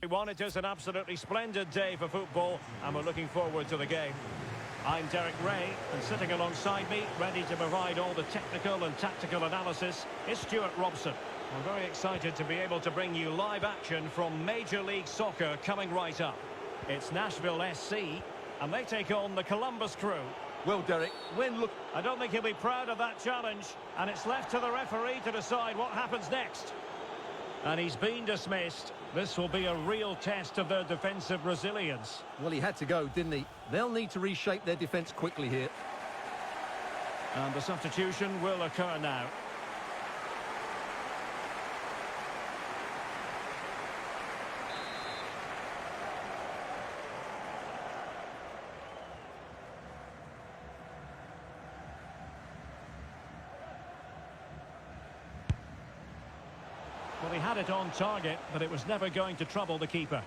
It is an absolutely splendid day for football, and we're looking forward to the game. I'm Derek Ray, and sitting alongside me, ready to provide all the technical and tactical analysis, is Stuart Robson. I'm very excited to be able to bring you live action from Major League Soccer coming right up. It's Nashville SC, and they take on the Columbus Crew. Well, Derek, I don't think he'll be proud of that challenge, and it's left to the referee to decide what happens next. And he's been dismissed. This will be a real test of their defensive resilience. Well, he had to go, didn't he? They'll need to reshape their defence quickly here. And the substitution will occur now. Well, he had it on target, but it was never going to trouble the keeper.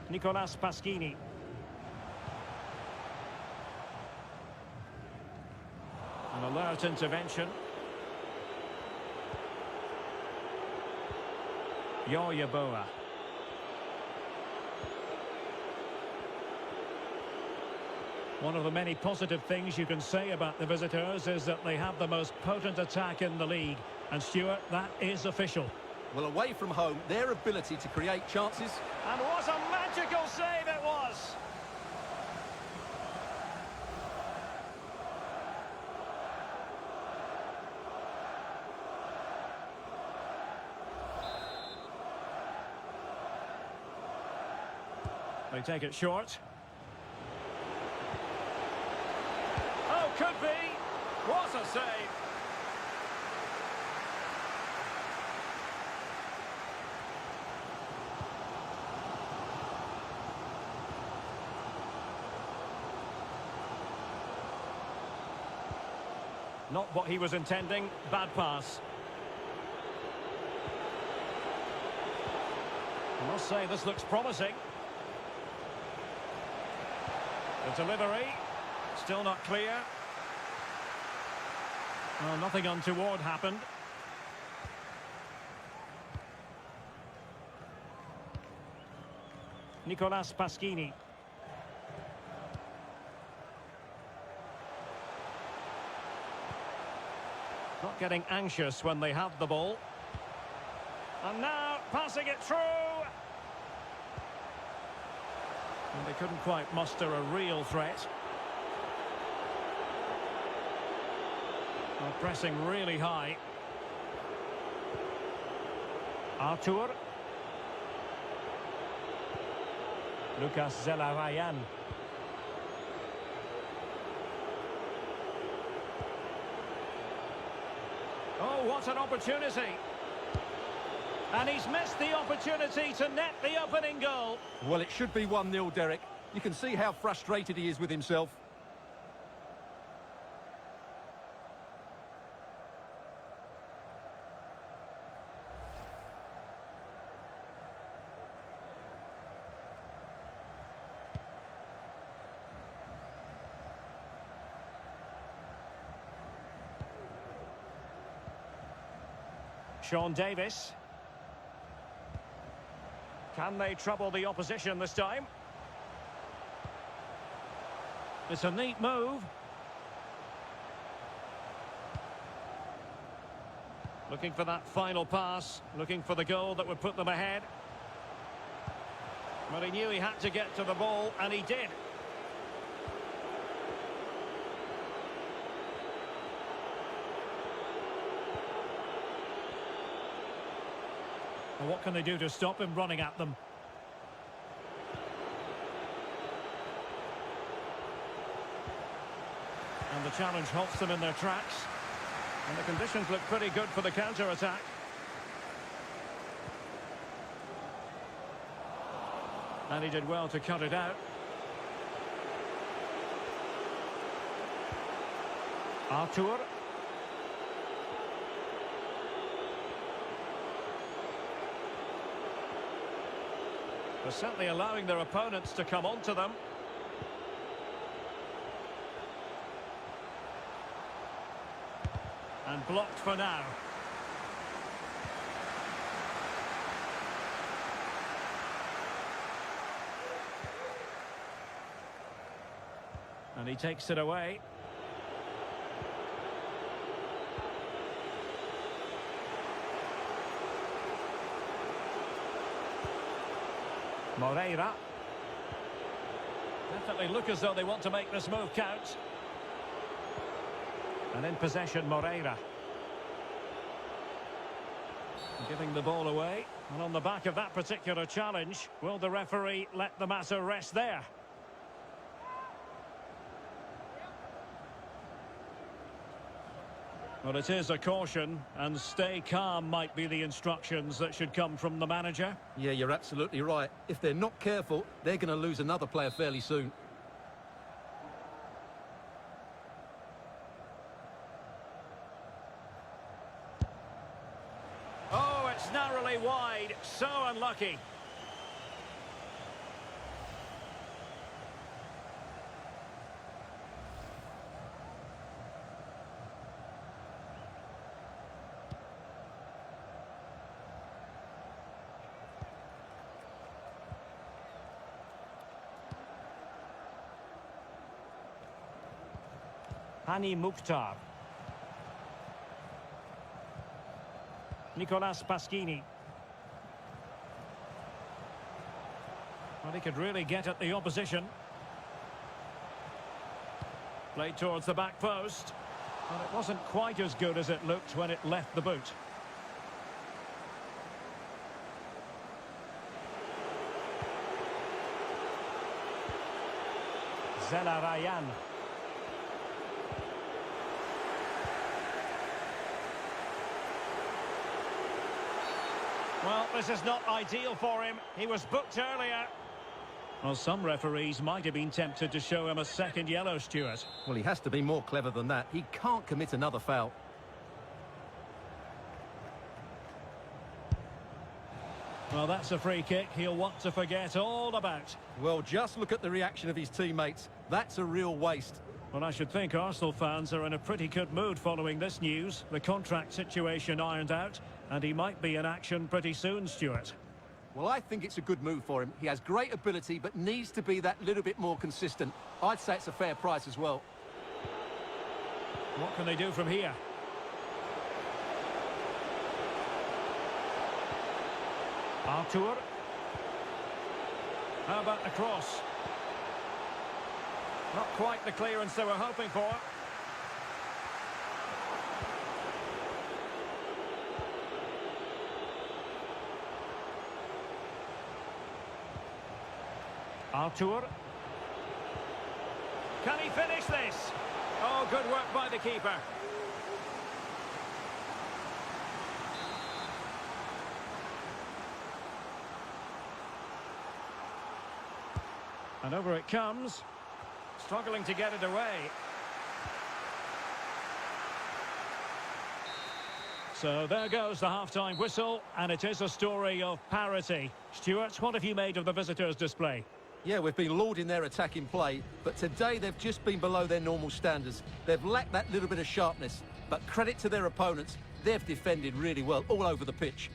Nicolas Pasquini. An alert intervention. Yoyaboa. One of the many positive things you can say about the visitors is that they have the most potent attack in the league. And Stuart, that is official. Well, away from home, their ability to create chances. And what a magical save it was! They take it short. Oh, could be! What a save! Not what he was intending. Bad pass. I must say, this looks promising. The delivery. Still not clear. Well, nothing untoward happened. Nicolas Pasquini. Not getting anxious when they have the ball. And now passing it through. And they couldn't quite muster a real threat. Well, pressing really high. Artur. Lucas Zelarayan. Oh, what an opportunity. And he's missed the opportunity to net the opening goal. Well, it should be 1-0, Derek. You can see how frustrated he is with himself. Sean Davis. Can they trouble the opposition this time? It's a neat move. Looking for that final pass. Looking for the goal that would put them ahead. But he knew he had to get to the ball, and he did. What can they do to stop him running at them? And the challenge halts them in their tracks. And the conditions look pretty good for the counter-attack. And he did well to cut it out. Artur. They're certainly allowing their opponents to come onto them. And blocked for now. And he takes it away. Moreira. Definitely look as though they want to make this move count. And in possession, Moreira. Giving the ball away. And on the back of that particular challenge, will the referee let the matter rest there? Well, it is a caution, and stay calm might be the instructions that should come from the manager. Yeah, you're absolutely right. If they're not careful, they're going to lose another player fairly soon. Oh, it's narrowly wide. So unlucky. Hani Mukhtar. Nicolas Pasquini. Well, he could really get at the opposition. Played towards the back post. But it wasn't quite as good as it looked when it left the boot. Zelarayan. Well, this is not ideal for him. He was booked earlier. Well, some referees might have been tempted to show him a second yellow, Stuart. Well, he has to be more clever than that. He can't commit another foul. Well, that's a free kick he'll want to forget all about. Well, just look at the reaction of his teammates. That's a real waste. Well, I should think Arsenal fans are in a pretty good mood following this news. The contract situation ironed out, and he might be in action pretty soon, Stuart. Well, I think it's a good move for him. He has great ability, but needs to be that little bit more consistent. I'd say it's a fair price as well. What can they do from here? Artur. How about the cross? Not quite the clearance they were hoping for. Artur. Can he finish this? Oh, good work by the keeper. And over it comes. Struggling to get it away. So there goes the half-time whistle, and it is a story of parity. Stuart, what have you made of the visitors' display? Yeah, we've been lauding their attacking play, but today they've just been below their normal standards. They've lacked that little bit of sharpness, but credit to their opponents, they've defended really well all over the pitch.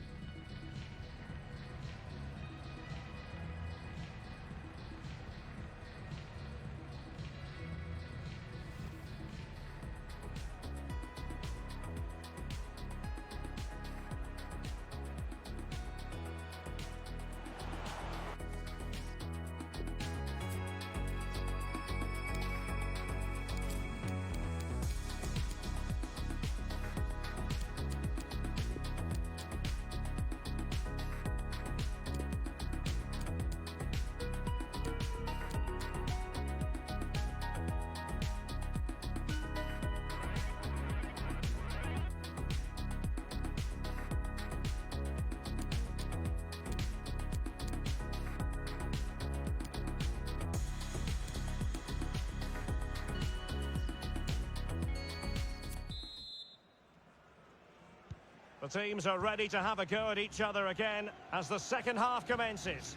The teams are ready to have a go at each other again as the second half commences.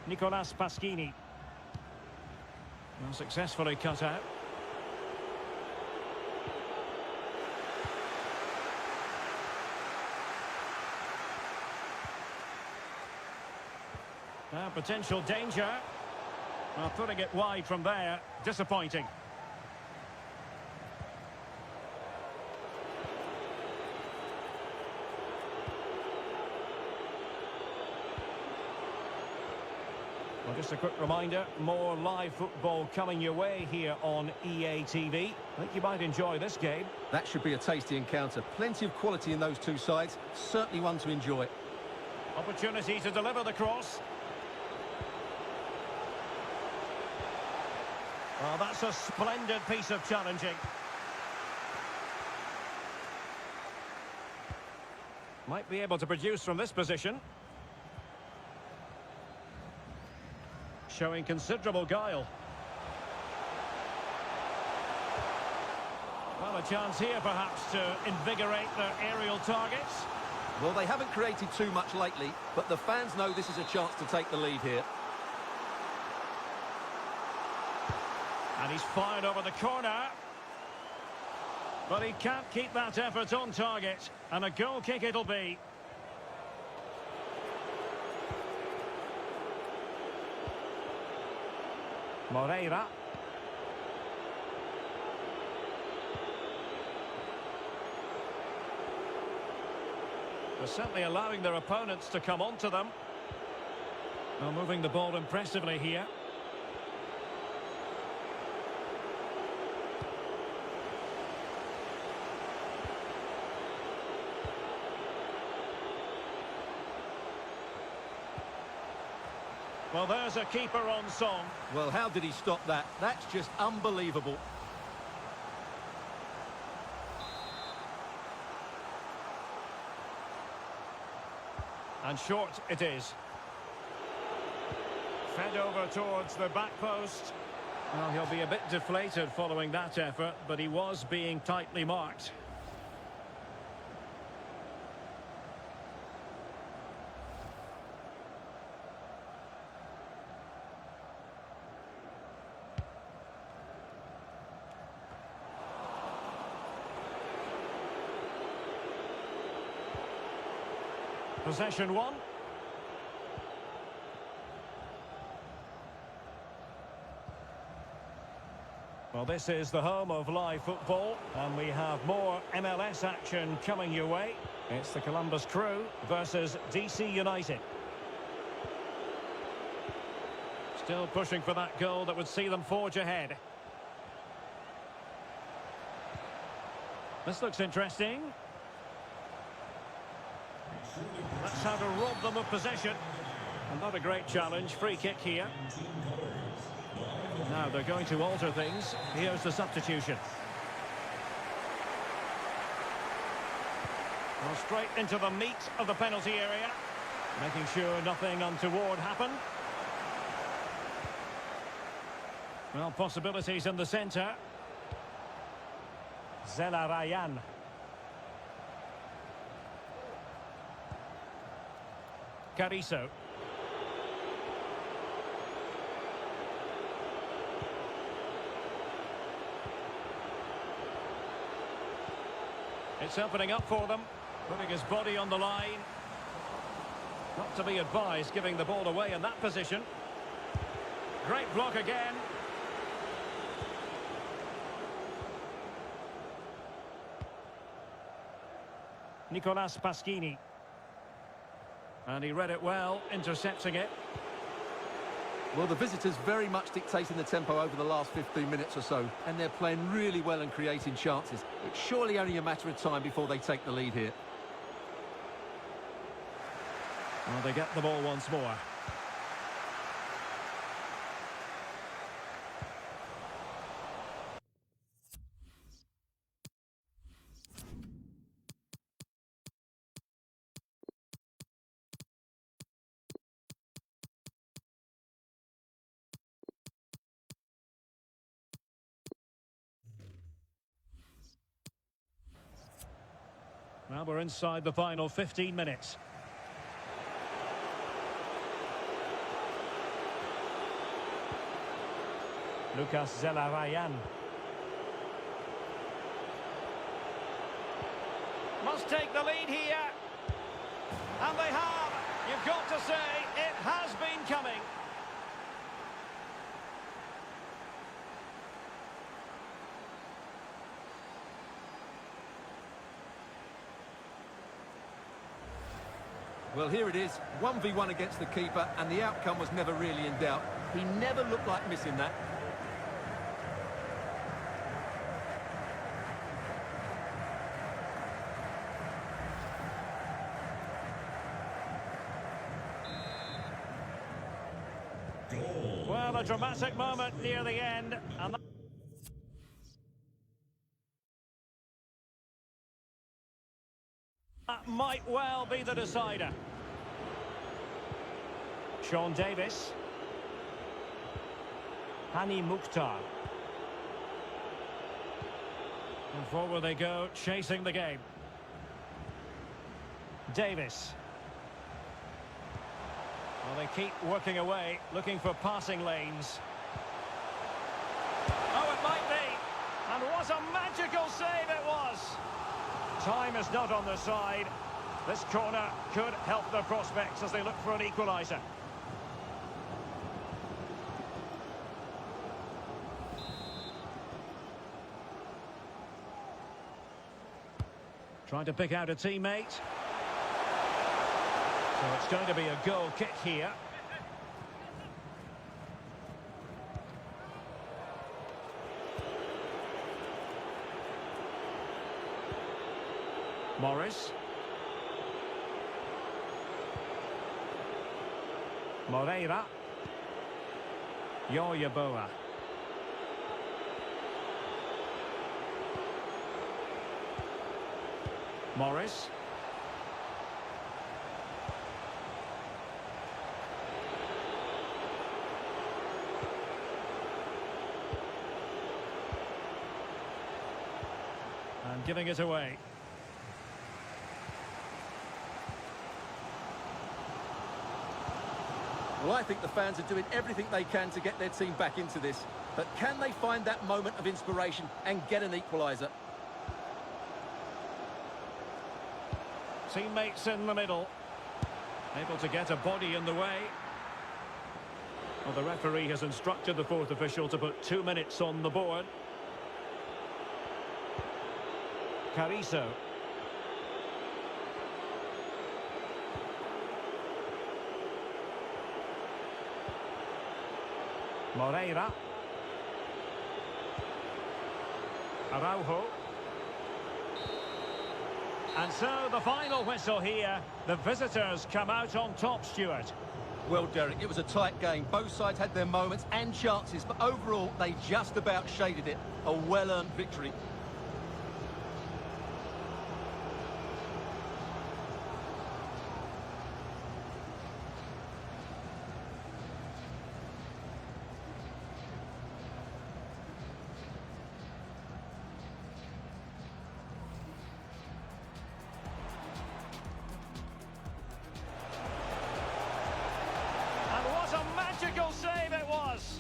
Nicolas Pasquini. Well, successfully cut out. Now potential danger. Well, putting it wide from there, disappointing. Well, just a quick reminder, more live football coming your way here on EA TV. I think you might enjoy this game. That should be a tasty encounter. Plenty of quality in those two sides. Certainly one to enjoy. Opportunity to deliver the cross. Well, that's a splendid piece of challenging. Might be able to produce from this position. Showing considerable guile. Well, a chance here perhaps to invigorate their aerial targets. Well, they haven't created too much lately, but the fans know this is a chance to take the lead here. And he's fired over the corner. But he can't keep that effort on target. And a goal kick it'll be. Moreira. They're certainly allowing their opponents to come onto them. Now moving the ball impressively here. Well, there's a keeper on song. Well, how did he stop that? That's just unbelievable. And short it is. Fed over towards the back post. Well, he'll be a bit deflated following that effort, but he was being tightly marked. Possession one. Well, this is the home of live football, and we have more MLS action coming your way. It's the Columbus Crew versus DC United. Still pushing for that goal that would see them forge ahead. This looks interesting. That's how to rob them of possession. And not a great challenge. Free kick here. Now they're going to alter things. Here's the substitution. Well, straight into the meat of the penalty area. Making sure nothing untoward happened. Well, possibilities in the centre. Zelarayan. Carrizo. It's opening up for them, putting his body on the line. Not to be advised giving the ball away in that position. Great block again. Nicolas Pasquini. And he read it well, intercepting it. Well, the visitors very much dictating the tempo over the last 15 minutes or so, and they're playing really well and creating chances. It's surely only a matter of time before they take the lead here. Well, they get the ball once more. Well, we're inside the final 15 minutes. Lucas Zelarayan. Must take the lead here. And they have. You've got to say, it has been coming. Well, here it is, 1v1 against the keeper, and the outcome was never really in doubt. He never looked like missing that. Well, a dramatic moment near the end, and that might well be the decider. Sean Davis. Hani Mukhtar. And forward they go, chasing the game. Davis. Well, they keep working away, looking for passing lanes. Oh, it might be. And what a magical save it was. Time is not on their side. This corner could help their prospects as they look for an equaliser. Trying to pick out a teammate. So it's going to be a goal kick here. Morris. Moreira. Yoyaboa. Morris. And giving it away. Well, I think the fans are doing everything they can to get their team back into this. But can they find that moment of inspiration and get an equaliser? Teammates in the middle. Able to get a body in the way. Well, the referee has instructed the fourth official to put 2 minutes on the board. Carrizo. Moreira. Araujo. And so the final whistle here. The visitors come out on top, Stuart. Well, Derek, it was a tight game. Both sides had their moments and chances, but overall, they just about shaded it. A well-earned victory. Magical save it was.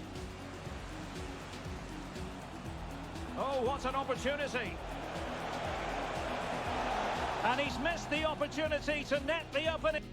Oh, what an opportunity. And he's missed the opportunity to net the opening.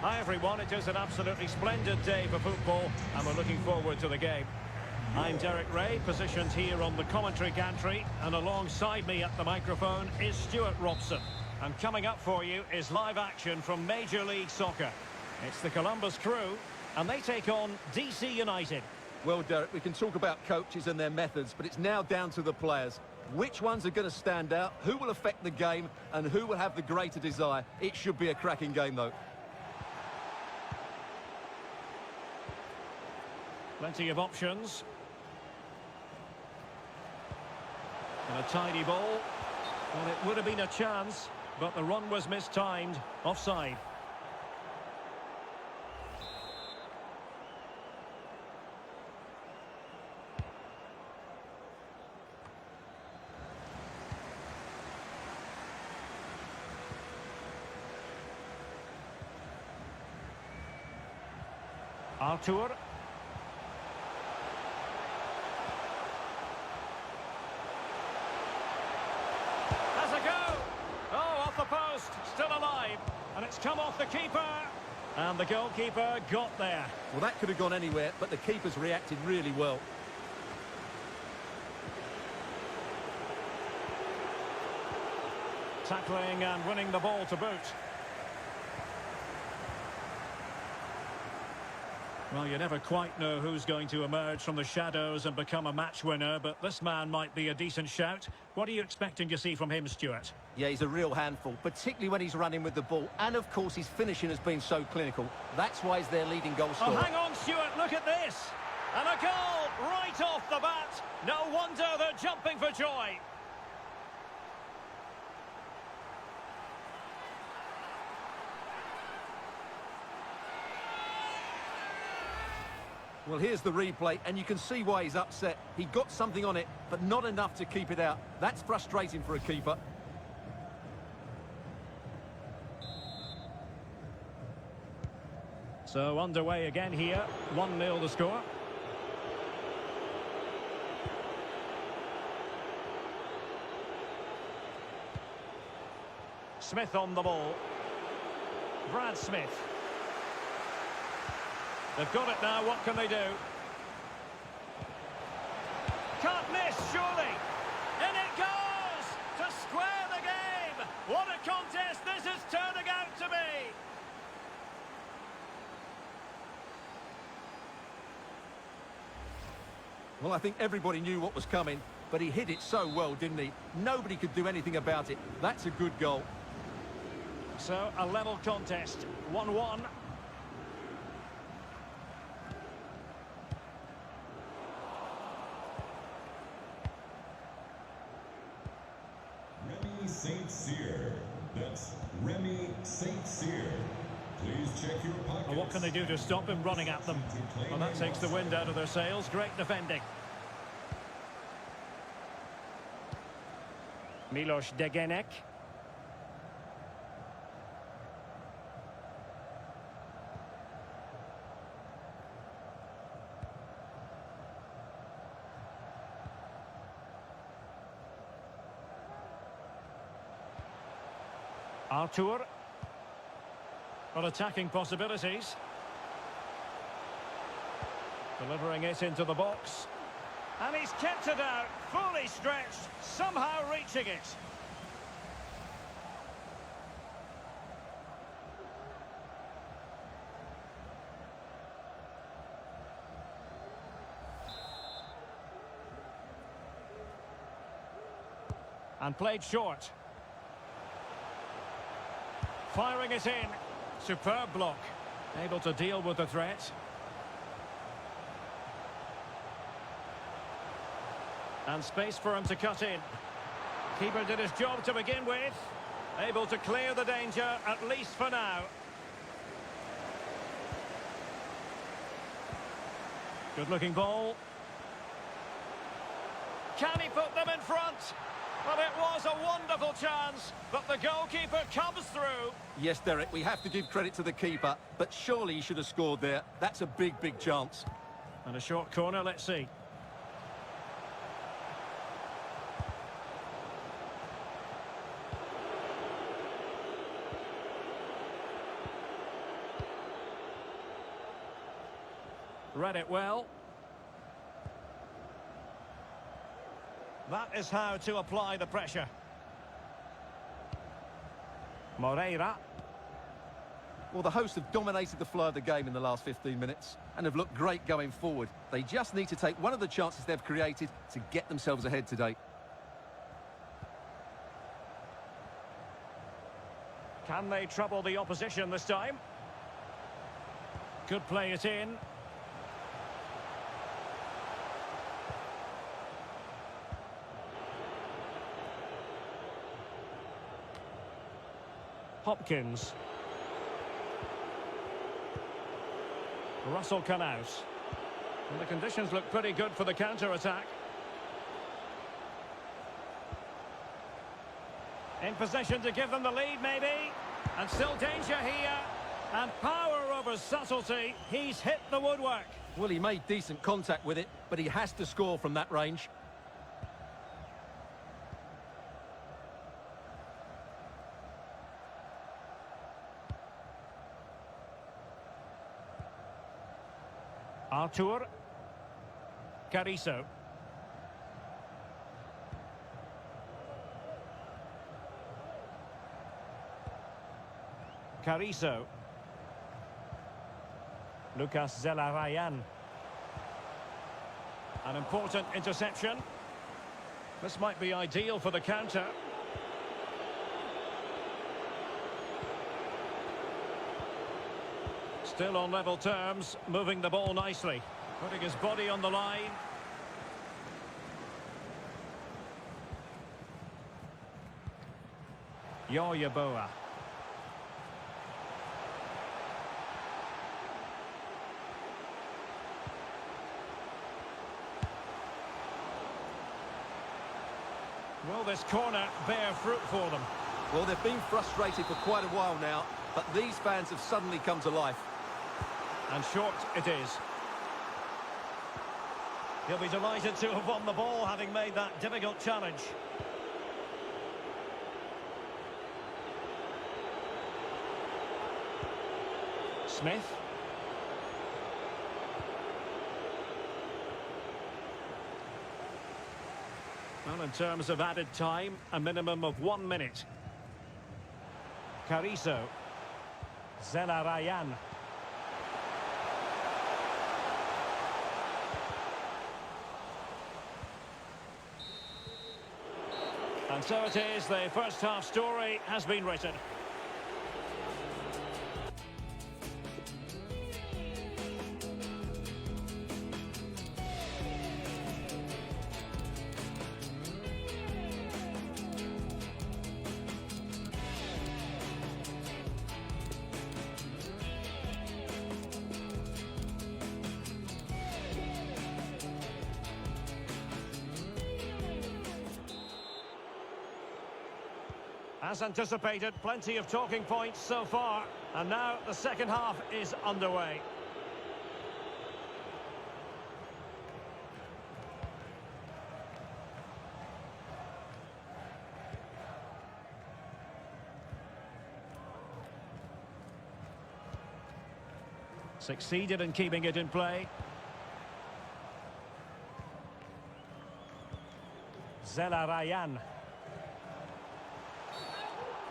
Hi everyone, it is an absolutely splendid day for football and we're looking forward to the game. I'm Derek Ray, positioned here on the commentary gantry, and alongside me at the microphone is Stuart Robson. And coming up for you is live action from Major League Soccer. It's the Columbus Crew and they take on DC United. Well, Derek, we can talk about coaches and their methods, but it's now down to the players. Which ones are going to stand out, who will affect the game, and who will have the greater desire? It should be a cracking game, though. Plenty of options. And a tidy ball. Well, it would have been a chance, but the run was mistimed. Offside. Artur. Has a go. Oh, off the post. Still alive. And it's come off the keeper. And the goalkeeper got there. Well, that could have gone anywhere, but the keeper's reacted really well. Tackling and winning the ball to boot. Well, you never quite know who's going to emerge from the shadows and become a match winner, but this man might be a decent shout. What are you expecting to see from him, Stuart? Yeah, he's a real handful, particularly when he's running with the ball. And, of course, his finishing has been so clinical. That's why he's their leading goal scorer. Oh, hang on, Stuart, look at this! And a goal right off the bat! No wonder they're jumping for joy! Well, here's the replay, and you can see why he's upset. He got something on it, but not enough to keep it out. That's frustrating for a keeper. So underway again here, 1-0 the score. Smith on the ball. Brad Smith. They've got it now, what can they do? Can't miss, surely! In it goes! To square the game! What a contest this is turning out to be! Well, I think everybody knew what was coming, but he hit it so well, didn't he? Nobody could do anything about it. That's a good goal. So, a level contest, 1-1. St. Cyr. That's Remy St. Cyr. Please check your pockets. Well, what can they do to stop him running at them? Well, that takes the wind out of their sails. Great defending. Milos Degenek. Artur. Well, attacking possibilities. Delivering it into the box. And he's kept it out, fully stretched, somehow reaching it. And played short. Firing it in. Superb block. Able to deal with the threat. And space for him to cut in. Keeper did his job to begin with. Able to clear the danger, at least for now. Good looking ball. Can he put them in front? Well, it was a wonderful chance, but the goalkeeper comes through. Yes, Derek, we have to give credit to the keeper, but surely he should have scored there. That's a big, big chance. And a short corner, let's see. Read it well. That is how to apply the pressure. Moreira. Well, the hosts have dominated the flow of the game in the last 15 minutes and have looked great going forward. They just need to take one of the chances they've created to get themselves ahead today. Can they trouble the opposition this time? Could play it in. Hopkins. Russell Canouse. And the conditions look pretty good for the counter-attack. In position to give them the lead, maybe. And still danger here. And power over subtlety. He's hit the woodwork. Well, he made decent contact with it, but he has to score from that range. Artur. Carrizo. Carrizo. Lucas Zelarayan. An important interception. This might be ideal for the counter. Still on level terms, moving the ball nicely. Putting his body on the line. Yoyaboa. Will this corner bear fruit for them? Well, they've been frustrated for quite a while now, but these fans have suddenly come to life. And short it is. He'll be delighted to have won the ball, having made that difficult challenge. Smith. Well, in terms of added time, a minimum of 1 minute. Carrizo. Zelarayan. And so it is, the first half story has been written. As anticipated, plenty of talking points so far. And now the second half is underway. Succeeded in keeping it in play. Zelarayan.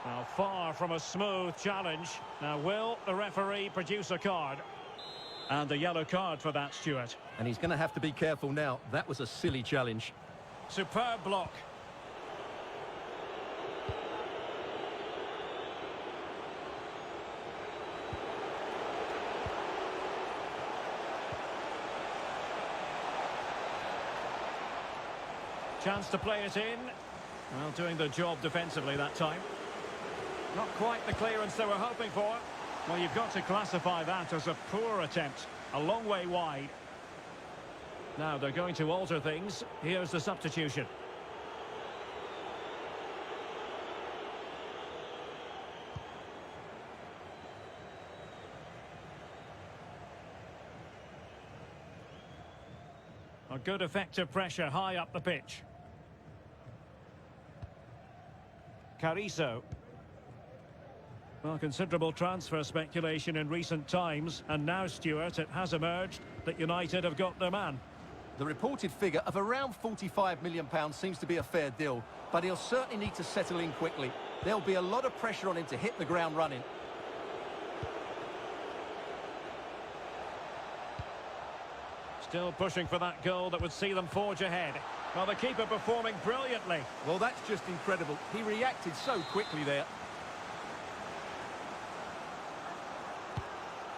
Now, far from a smooth challenge. Now, will the referee produce a card? And a yellow card for that, Stuart. And he's going to have to be careful now. That was a silly challenge. Superb block. Chance to play it in. Well, doing the job defensively that time. Not quite the clearance they were hoping for. Well, you've got to classify that as a poor attempt. A long way wide. Now they're going to alter things. Here's the substitution. A good effective pressure high up the pitch. Carrizo. Well, considerable transfer speculation in recent times, and now, Stuart, it has emerged that United have got their man. The reported figure of around £45 million seems to be a fair deal, but he'll certainly need to settle in quickly. There'll be a lot of pressure on him to hit the ground running. Still pushing for that goal that would see them forge ahead. Well, the keeper performing brilliantly. Well, that's just incredible. He reacted so quickly there.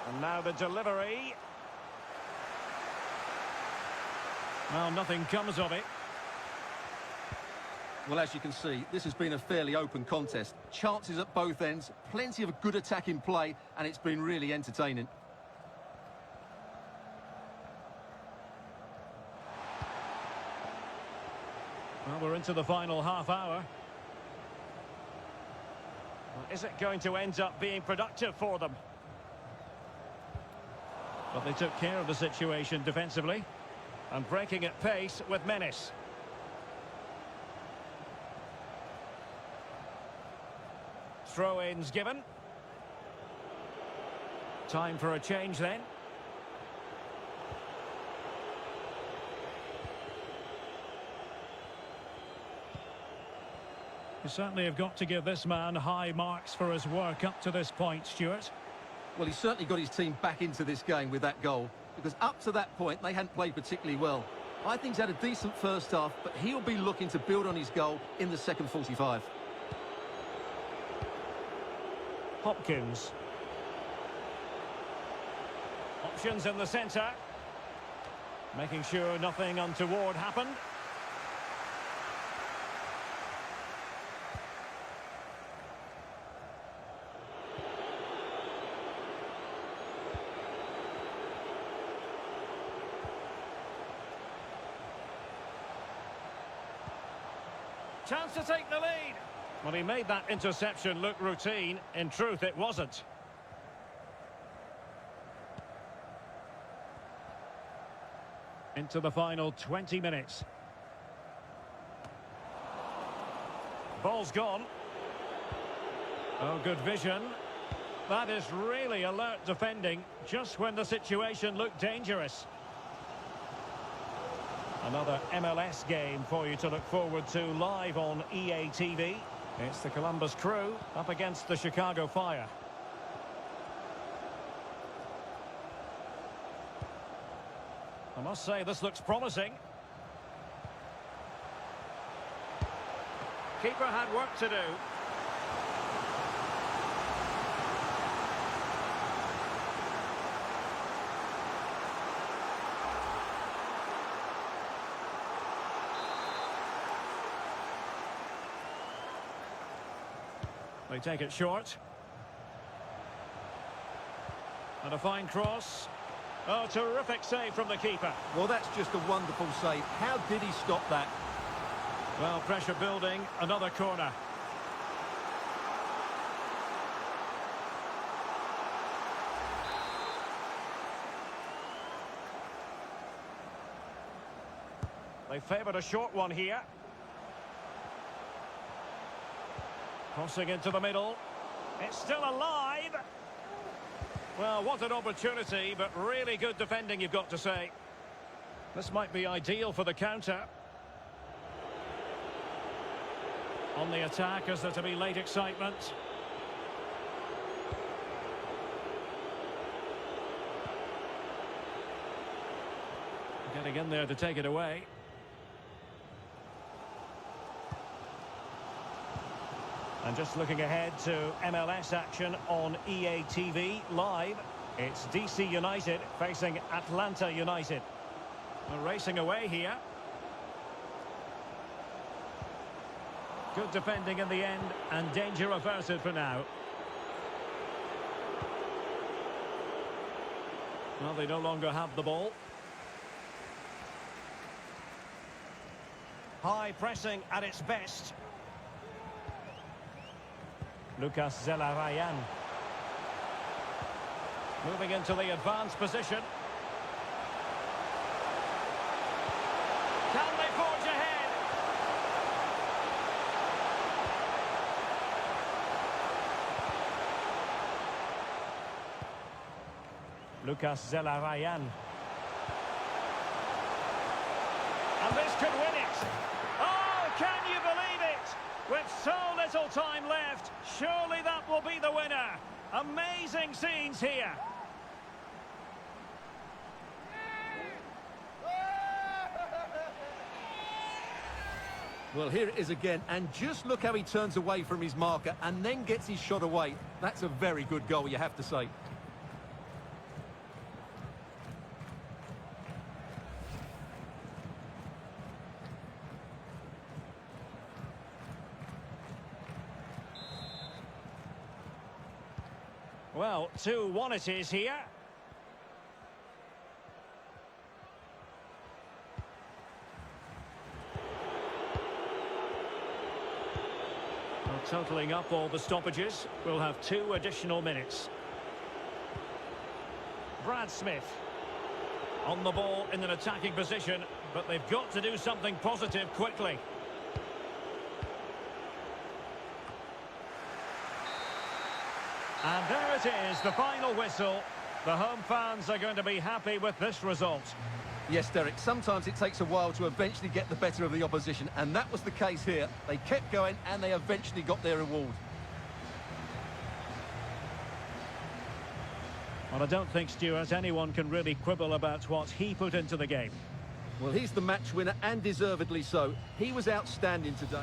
And now the delivery. Well, nothing comes of it. Well, as you can see, this has been a fairly open contest. Chances at both ends, plenty of good attacking play, and it's been really entertaining. Well, we're into the final half hour. Well, is it going to end up being productive for them? But they took care of the situation defensively and breaking at pace with menace. Throw-ins given. Time for a change then. You certainly have got to give this man high marks for his work up to this point, Stuart. Well, he's certainly got his team back into this game with that goal, because up to that point, they hadn't played particularly well. I think he's had a decent first half, but he'll be looking to build on his goal in the second 45. Hopkins. Options in the centre. Making sure nothing untoward happened. Chance to take the lead. Well, he made that interception look routine. In truth, it wasn't. Into the final 20 minutes. Ball's gone. Oh, good vision. That is really alert defending, just when the situation looked dangerous. Another MLS game for you to look forward to live on EA TV. It's the Columbus Crew up against the Chicago Fire. I must say this looks promising. Keeper had work to do. They take it short. And a fine cross. Oh, terrific save from the keeper. Well, that's just a wonderful save. How did he stop that? Well, pressure building, another corner. They favoured a short one here. Crossing into the middle. It's still alive. Well, what an opportunity, but really good defending, you've got to say. This might be ideal for the counter. On the attack, is there to be late excitement? Getting in there to take it away. And just looking ahead to MLS action on EA TV live. It's DC United facing Atlanta United. They're racing away here. Good defending in the end and danger averted for now. Well, they no longer have the ball. High pressing at its best. Lucas Zelarayan. Moving into the advanced position. Can they forge ahead? Lucas Zelarayan. And this could win it. Oh, can you believe it? With so little time left, surely that will be the winner. Amazing scenes here. Well, here it is again, and just look how he turns away from his marker and then gets his shot away. That's a very good goal, you have to say. Well, 2-1 it is here. Well, totalling up all the stoppages, we'll have 2 additional minutes. Brad Smith on the ball in an attacking position, but they've got to do something positive quickly. And there it is, the final whistle. The home fans are going to be happy with this result. Yes, Derek, sometimes it takes a while to eventually get the better of the opposition, and that was the case here. They kept going, and they eventually got their reward. Well, I don't think, Stuart, anyone can really quibble about what he put into the game. Well, he's the match winner, and deservedly so. He was outstanding today.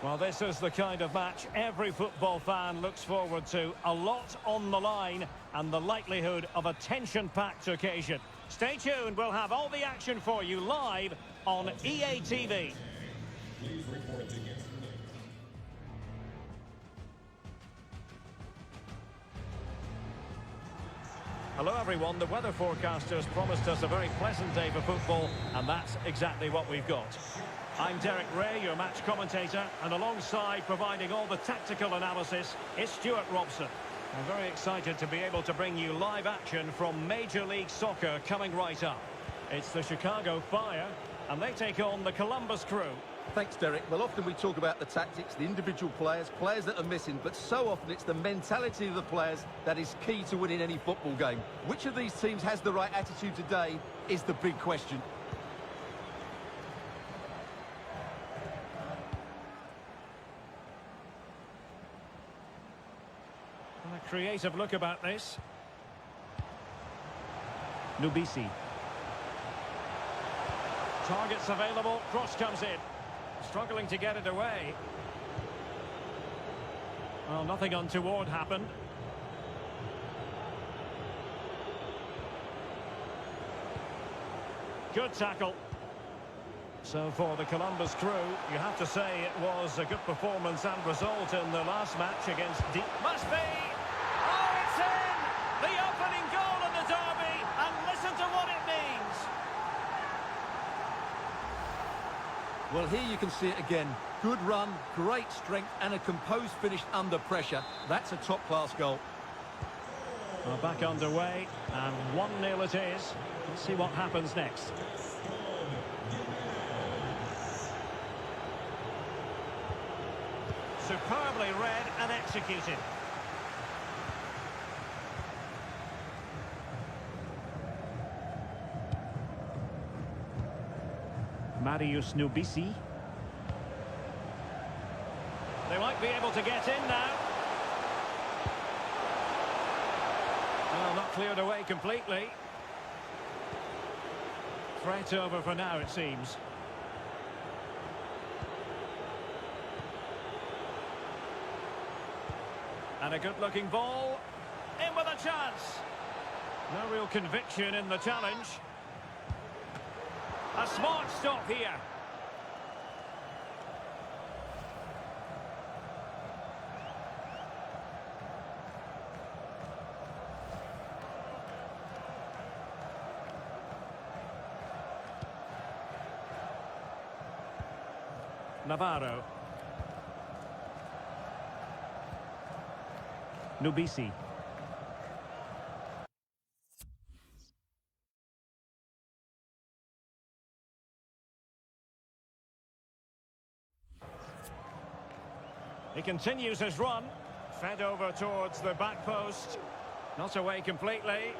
Well, this is the kind of match every football fan looks forward to. A lot on the line and the likelihood of a tension-packed occasion. Stay tuned, we'll have all the action for you live on EA TV. Please report to yesterday. Hello everyone, the weather forecasters promised us a very pleasant day for football, and that's exactly what we've got. I'm Derek Ray, your match commentator, and alongside providing all the tactical analysis is Stuart Robson. I'm very excited to be able to bring you live action from Major League Soccer coming right up. It's the Chicago Fire, and they take on the Columbus Crew. Thanks, Derek. Well, often we talk about the tactics, the individual players that are missing, but so often it's the mentality of the players that is key to winning any football game. Which of these teams has the right attitude today is the big question. A creative look about this. Nubisi. Targets available, cross comes in. Struggling to get it away. Well, nothing untoward happened. Good tackle. So for the Columbus Crew, you have to say it was a good performance and result in the last match against Must be! Oh, it's in! The opening goal in the derby, and listen to what it means. Well, here you can see it again. Good run, great strength, and a composed finish under pressure. That's a top-class goal. Well, back underway, and 1-0 it is. Let's see what happens next. Superbly read and executed. Marius Nubisi. They might be able to get in now. Well, not cleared away completely. Threat over for now, it seems. And a good-looking ball. In with a chance. No real conviction in the challenge. A smart stop here. Navarro. Nubisi. He continues his run. Fed over towards the back post. Not away completely.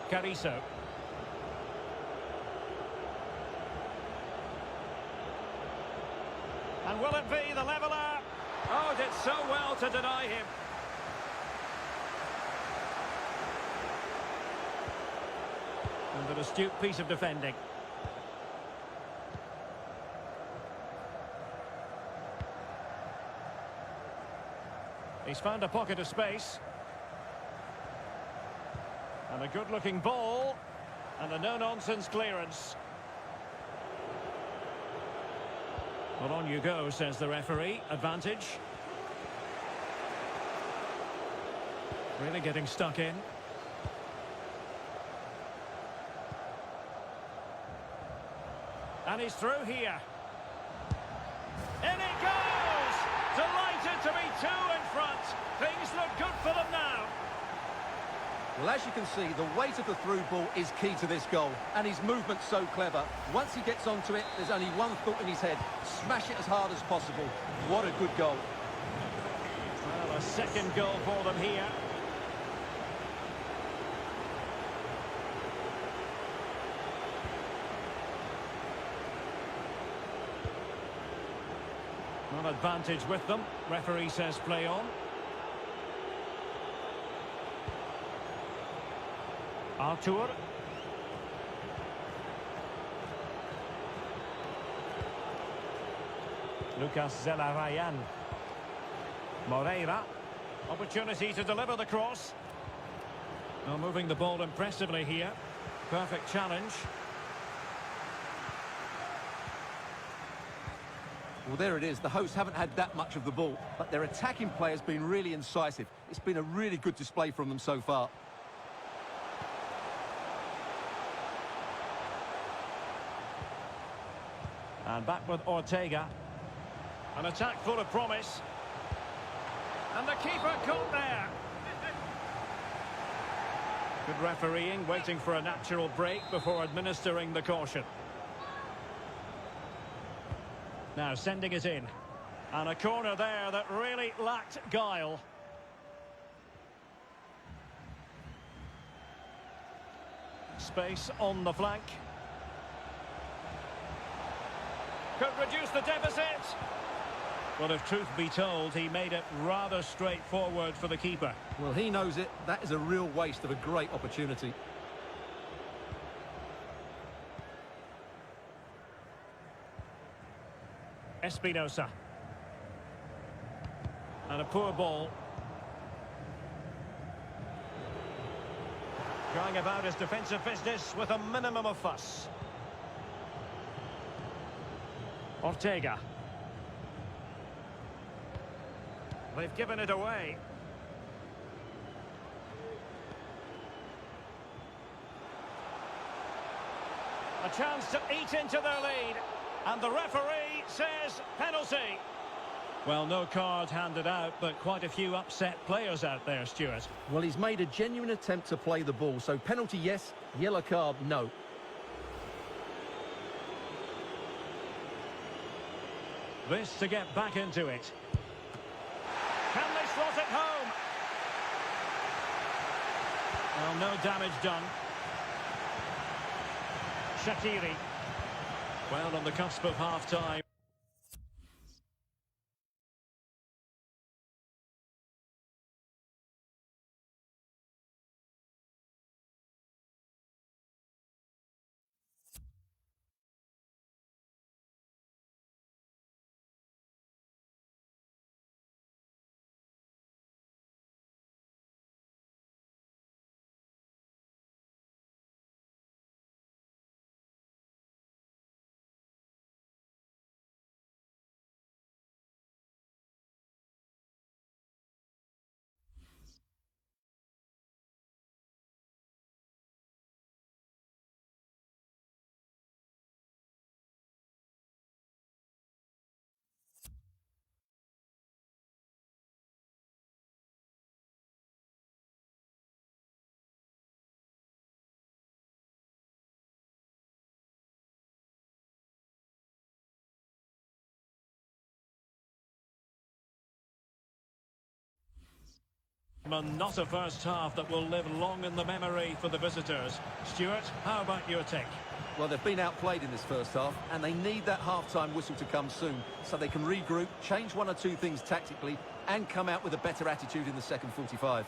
Carrizo. And will it be the leveller? Oh, did so well to deny him. And an astute piece of defending. He's found a pocket of space. And a good-looking ball. And a no-nonsense clearance. Well, on you go, says the referee. Advantage. Really getting stuck in. And he's through here. In it goes! Delighted to be two in front. Things look good for them now. Well, as you can see, the weight of the through ball is key to this goal, and his movement's so clever. Once he gets onto it, there's only one thought in his head: smash it as hard as possible. What a good goal. Well, a second goal for them here. Not advantage with them. Referee says play on. Artur. Lucas Zelarayan. Moreira. Opportunity to deliver the cross. Well, moving the ball impressively here. Perfect challenge. Well, there it is. The hosts haven't had that much of the ball, but their attacking play has been really incisive. It's been a really good display from them so far. And back with Ortega. An attack full of promise. And the keeper caught there. Good refereeing, waiting for a natural break before administering the caution. Now sending it in. And a corner there that really lacked guile. Space on the flank. Could reduce the deficit. Well, if truth be told, he made it rather straightforward for the keeper. Well, he knows it. That is a real waste of a great opportunity. Espinosa. And a poor ball. Going about his defensive business with a minimum of fuss. Ortega. They've given it away. A chance to eat into their lead. And the referee says penalty. Well, no card handed out, but quite a few upset players out there, Stuart. Well, he's made a genuine attempt to play the ball, so penalty yes, yellow card no. This to get back into it. Can they slot it home? Well, no damage done. Shaqiri. Well, on the cusp of half-time. Not a first half that will live long in the memory for the visitors. Stuart, how about your take? Well, they've been outplayed in this first half, and they need that half-time whistle to come soon so they can regroup, change one or two things tactically, and come out with a better attitude in the second 45.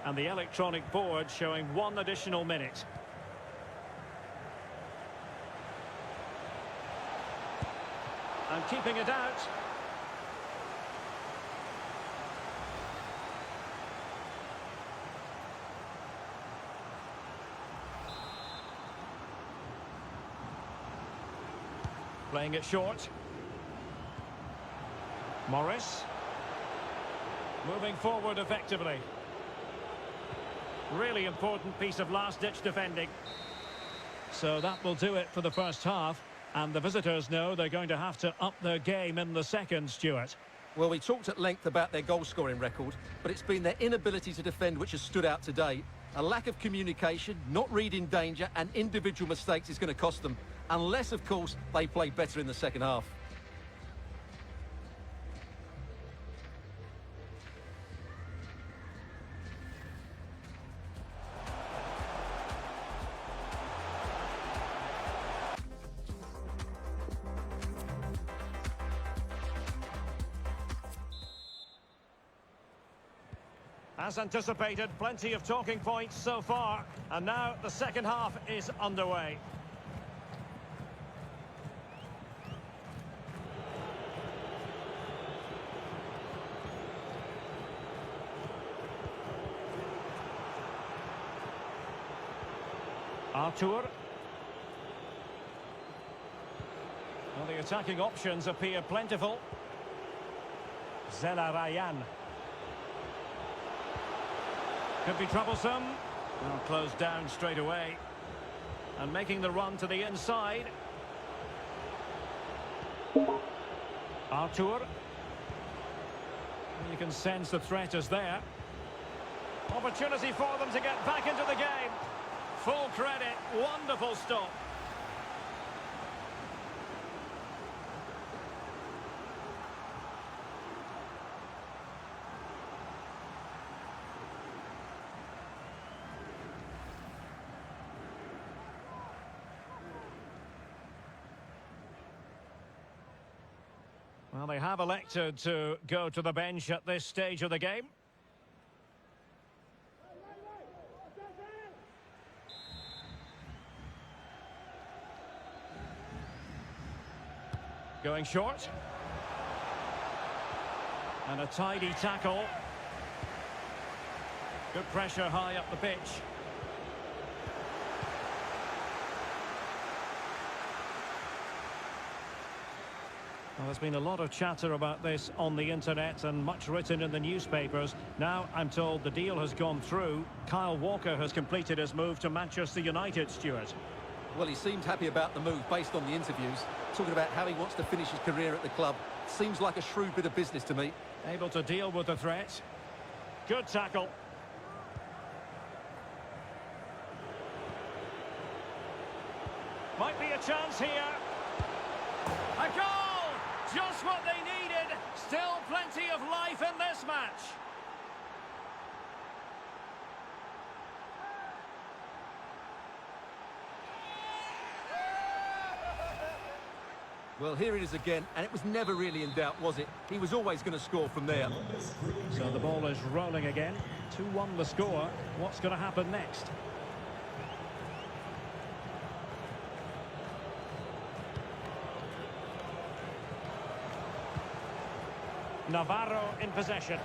And the electronic board showing 1 additional minute. And keeping it out. Playing it short. Morris. Moving forward effectively. Really important piece of last-ditch defending. So that will do it for the first half. And the visitors know they're going to have to up their game in the second, Stuart. Well, we talked at length about their goal-scoring record, but it's been their inability to defend which has stood out today. A lack of communication, not reading danger, and individual mistakes is going to cost them. Unless, of course, they play better in the second half. As anticipated, plenty of talking points so far. And now the second half is underway. Artur. Well, the attacking options appear plentiful. Zelarayan. Could be troublesome. Well, closed down straight away. And making the run to the inside. Artur. You can sense the threat is there. Opportunity for them to get back into the game. Full credit. Wonderful stop. Well, they have elected to go to the bench at this stage of the game. Going short. And a tidy tackle. Good pressure high up the pitch. Well, there's been a lot of chatter about this on the internet and much written in the newspapers. Now, I'm told the deal has gone through. Kyle Walker has completed his move to Manchester United, Stuart. Well, he seemed happy about the move based on the interviews. Talking about how he wants to finish his career at the club. Seems like a shrewd bit of business to me. Able to deal with the threat. Good tackle. Might be a chance here. A goal! Just what they needed. Still plenty of life in this match. Well, here it is again, and it was never really in doubt, was it? He was always going to score from there. So the ball is rolling again. 2-1 the score. What's going to happen next? Navarro in possession.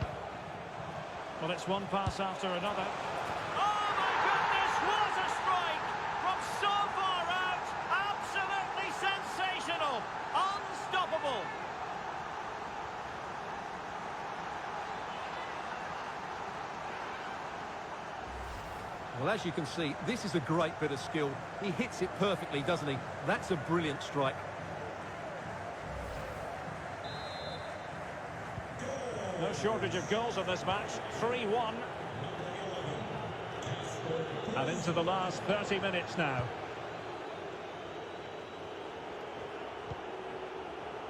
Well, it's one pass after another. Oh, my goodness, what a strike! From so far out, absolutely sensational! Unstoppable! Well, as you can see, this is a great bit of skill. He hits it perfectly, doesn't he? That's a brilliant strike. No shortage of goals in this match. 3-1. And into the last 30 minutes now.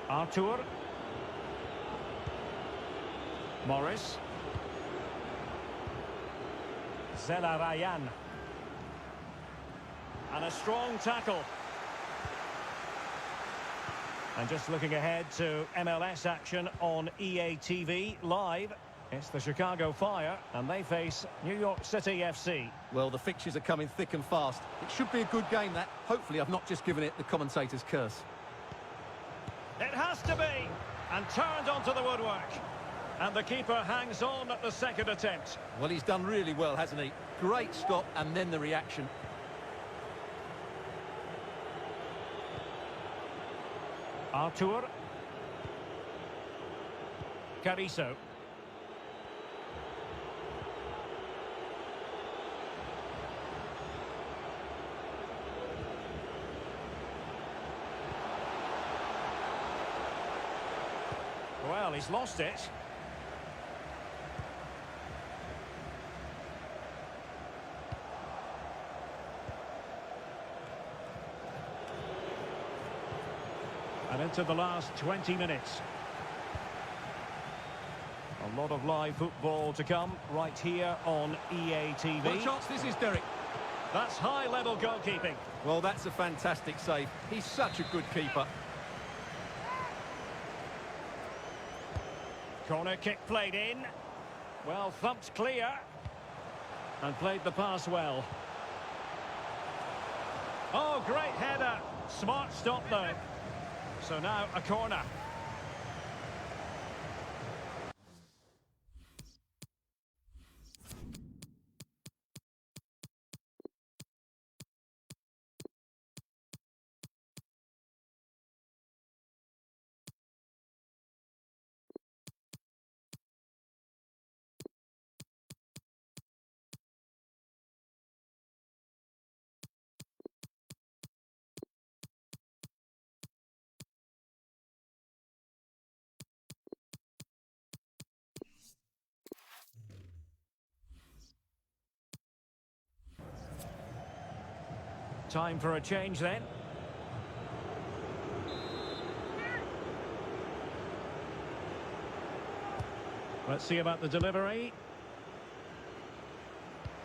Artur. Morris. Zelarayan. And a strong tackle. And just looking ahead to MLS action on EA TV Live. It's the Chicago Fire, and they face New York City FC. Well, the fixtures are coming thick and fast. It should be a good game, that. Hopefully, I've not just given it the commentator's curse. It has to be! And turned onto the woodwork. And the keeper hangs on at the second attempt. Well, he's done really well, hasn't he? Great stop, and then the reaction. Artur. Carrizo. Well, he's lost it. And into the last 20 minutes. A lot of live football to come right here on EA TV. What a chance this is, Derek. That's high-level goalkeeping. Well, that's a fantastic save. He's such a good keeper. Corner kick played in. Well, thumped clear. And played the pass well. Oh, great header. Smart stop there. So now a corner. Time for a change then. Let's see about the delivery.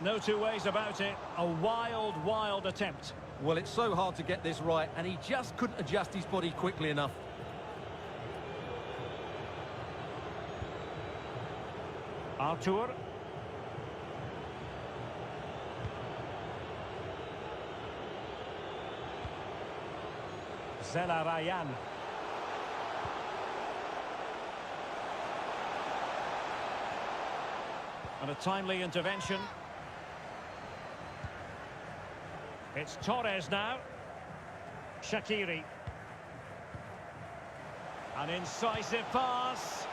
No two ways about it. A wild, wild attempt. Well, it's so hard to get this right, and he just couldn't adjust his body quickly enough. Artur. Ryan. And a timely intervention. It's Torres now. Shaqiri. An incisive pass.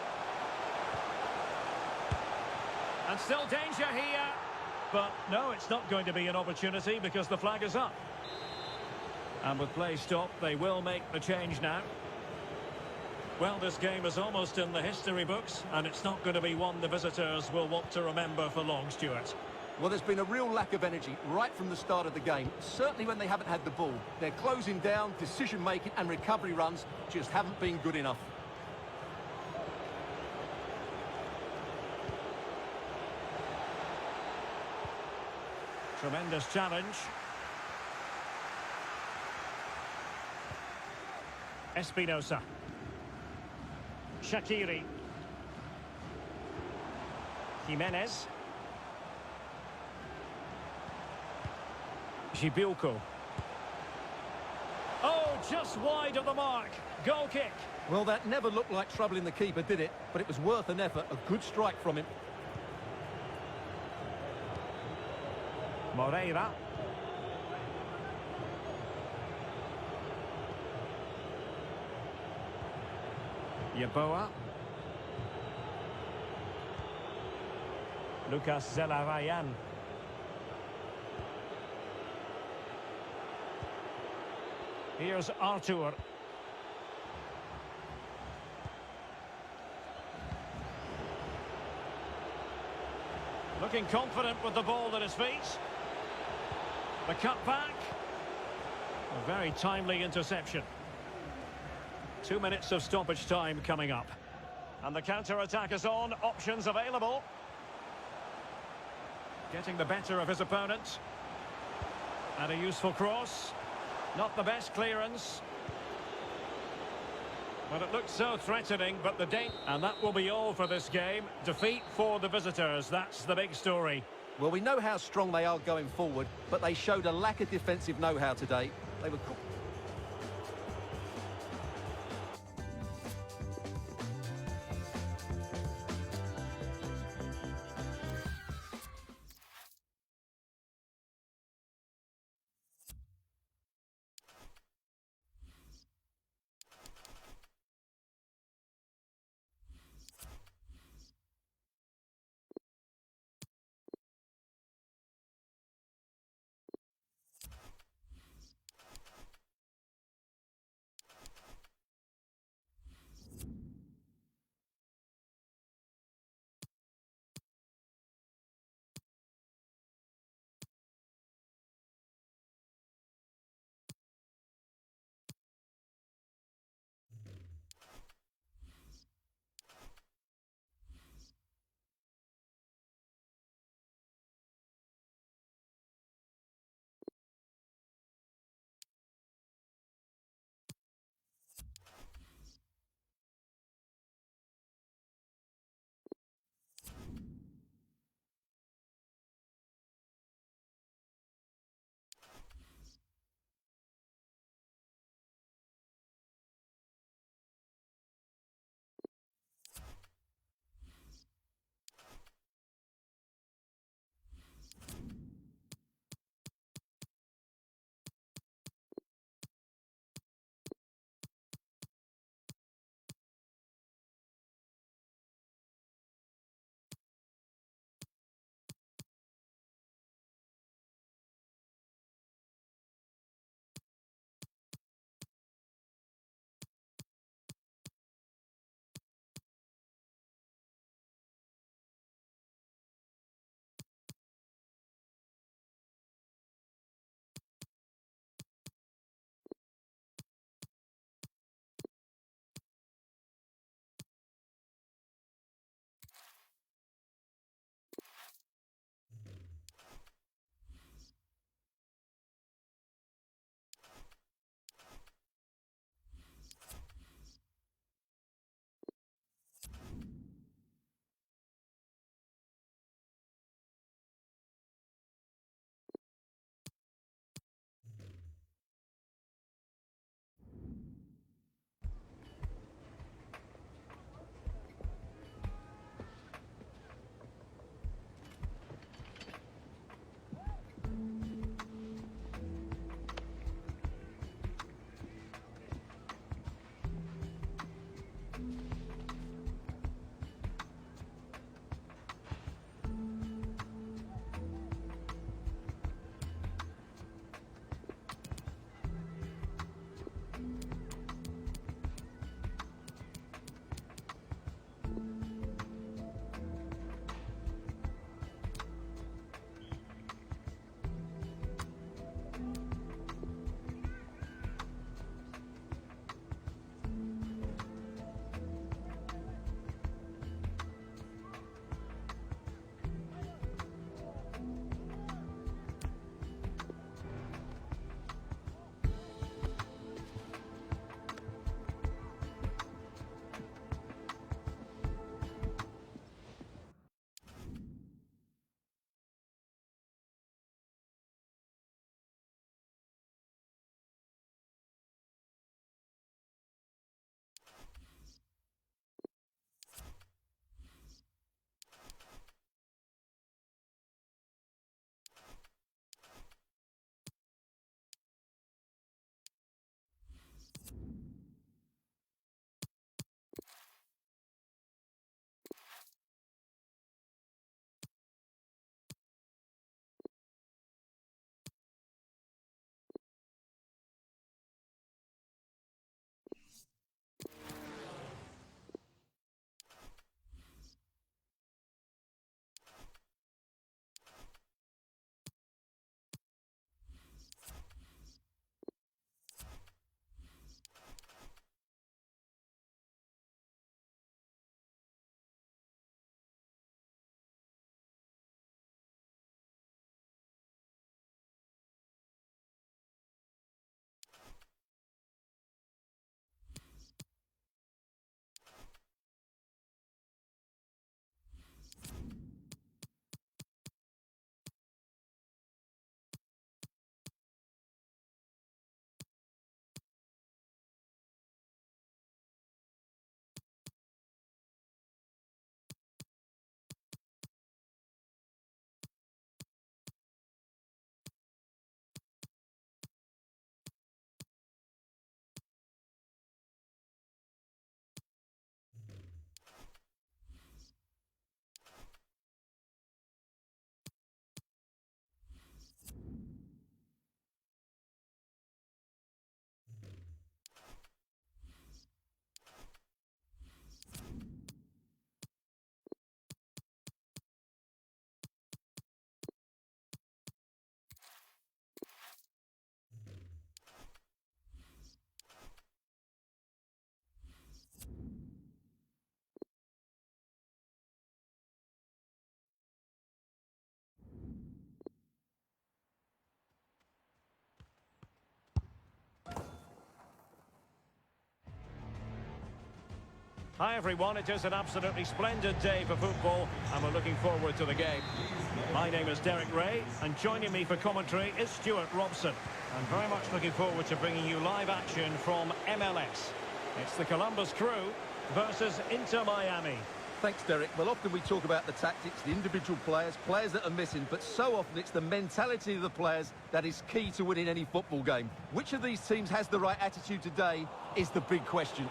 And still danger here. But no, it's not going to be an opportunity because the flag is up. And with play stopped, they will make the change now. Well, this game is almost in the history books, and it's not going to be one the visitors will want to remember for long, Stuart. Well, there's been a real lack of energy right from the start of the game, certainly when they haven't had the ball. They're closing down, decision-making and recovery runs just haven't been good enough. Tremendous challenge. Espinosa. Shaqiri. Jimenez. Gibilco. Oh, just wide of the mark. Goal kick. Well, that never looked like troubling the keeper, did it? But it was worth an effort. A good strike from him. Moreira. Yeboah. Lucas Ryan. Here's Artur. Looking confident with the ball at his feet. The cut back. A very timely interception. 2 minutes of stoppage time coming up. And the counter-attack is on. Options available. Getting the better of his opponent. And a useful cross. Not the best clearance. But it looked so threatening, but the date. And that will be all for this game. Defeat for the visitors. That's the big story. Well, we know how strong they are going forward, but they showed a lack of defensive know-how today. They were Hi everyone, it is an absolutely splendid day for football and we're looking forward to the game. My name is Derek Ray and joining me for commentary is Stuart Robson. I'm very much looking forward to bringing you live action from MLS. It's the Columbus Crew versus Inter Miami. Thanks, Derek. Well, often we talk about the tactics, the individual players that are missing, but so often it's the mentality of the players that is key to winning any football game. Which of these teams has the right attitude today is the big question.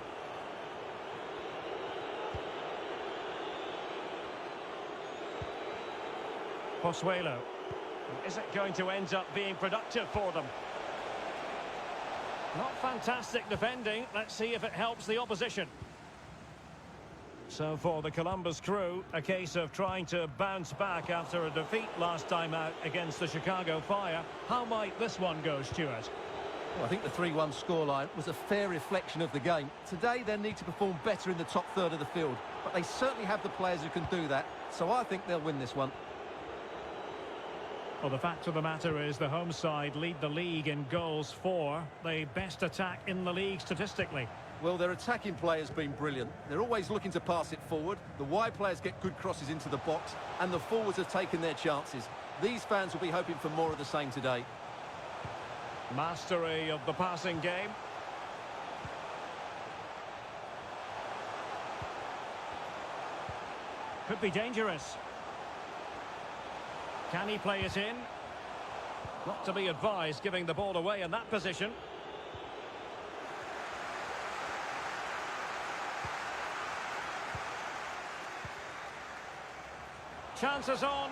Pozuelo. Is it going to end up being productive for them? Not fantastic defending. Let's see if it helps the opposition. So for the Columbus Crew, a case of trying to bounce back after a defeat last time out against the Chicago Fire. How might this one go, Stuart? Well, I think the 3-1 scoreline was a fair reflection of the game. Today they need to perform better in the top third of the field, but they certainly have the players who can do that, so I think they'll win this one. Well, the fact of the matter is the home side lead the league in goals for. The best attack in the league statistically. Well, their attacking play has been brilliant. They're always looking to pass it forward. The wide players get good crosses into the box, and the forwards have taken their chances. These fans will be hoping for more of the same today. Mastery of the passing game. Could be dangerous. Can he play it in? Not to be advised giving the ball away in that position. Chances on.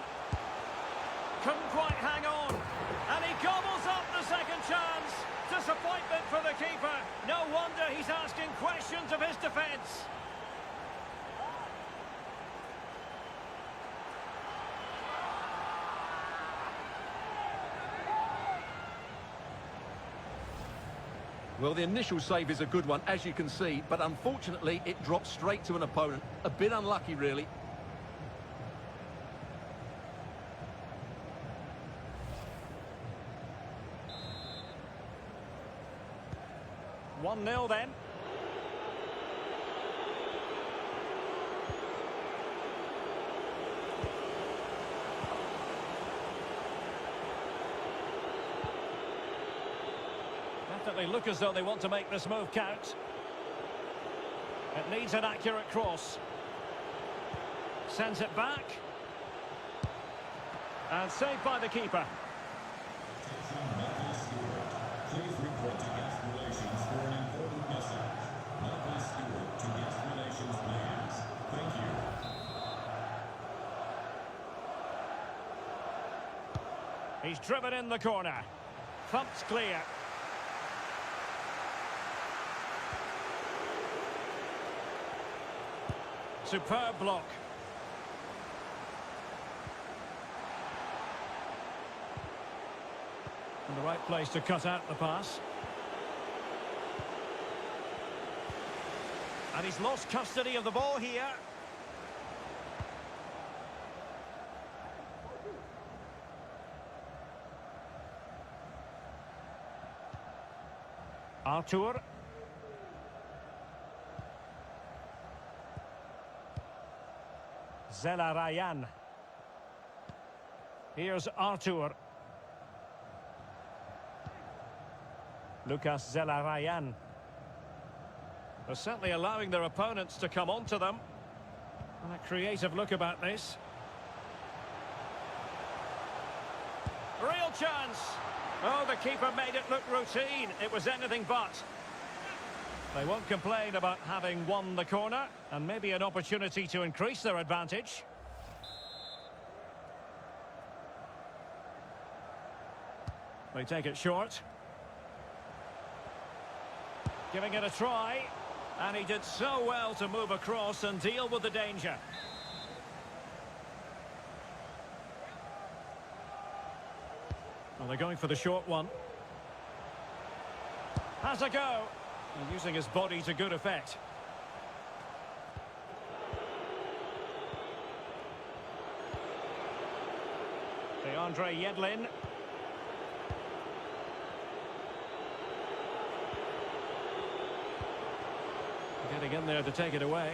Couldn't quite hang on. And he gobbles up the second chance. Disappointment for the keeper. No wonder he's asking questions of his defence. Well, the initial save is a good one, as you can see, but unfortunately it drops straight to an opponent. A bit unlucky, really. One 0 then. Definitely look as though they want to make this move count. It needs an accurate cross. Sends it back. And saved by the keeper. Please report to guest relations for an important message. Michael Stewart to guest relations, please. Thank you. He's driven in the corner. Thumped clear. Superb block. In the right place to cut out the pass. And he's lost custody of the ball here. Artur. Zelarayan. Here's Artur. Lucas Zelarayan. They're certainly allowing their opponents to come onto them. And a creative look about this. Real chance. Oh, the keeper made it look routine. It was anything but. They won't complain about having won the corner, and maybe an opportunity to increase their advantage. They take it short. Giving it a try, and he did so well to move across and deal with the danger. Well, they're going for the short one. Has a go. And using his body to good effect. DeAndre Yedlin. Getting in there to take it away.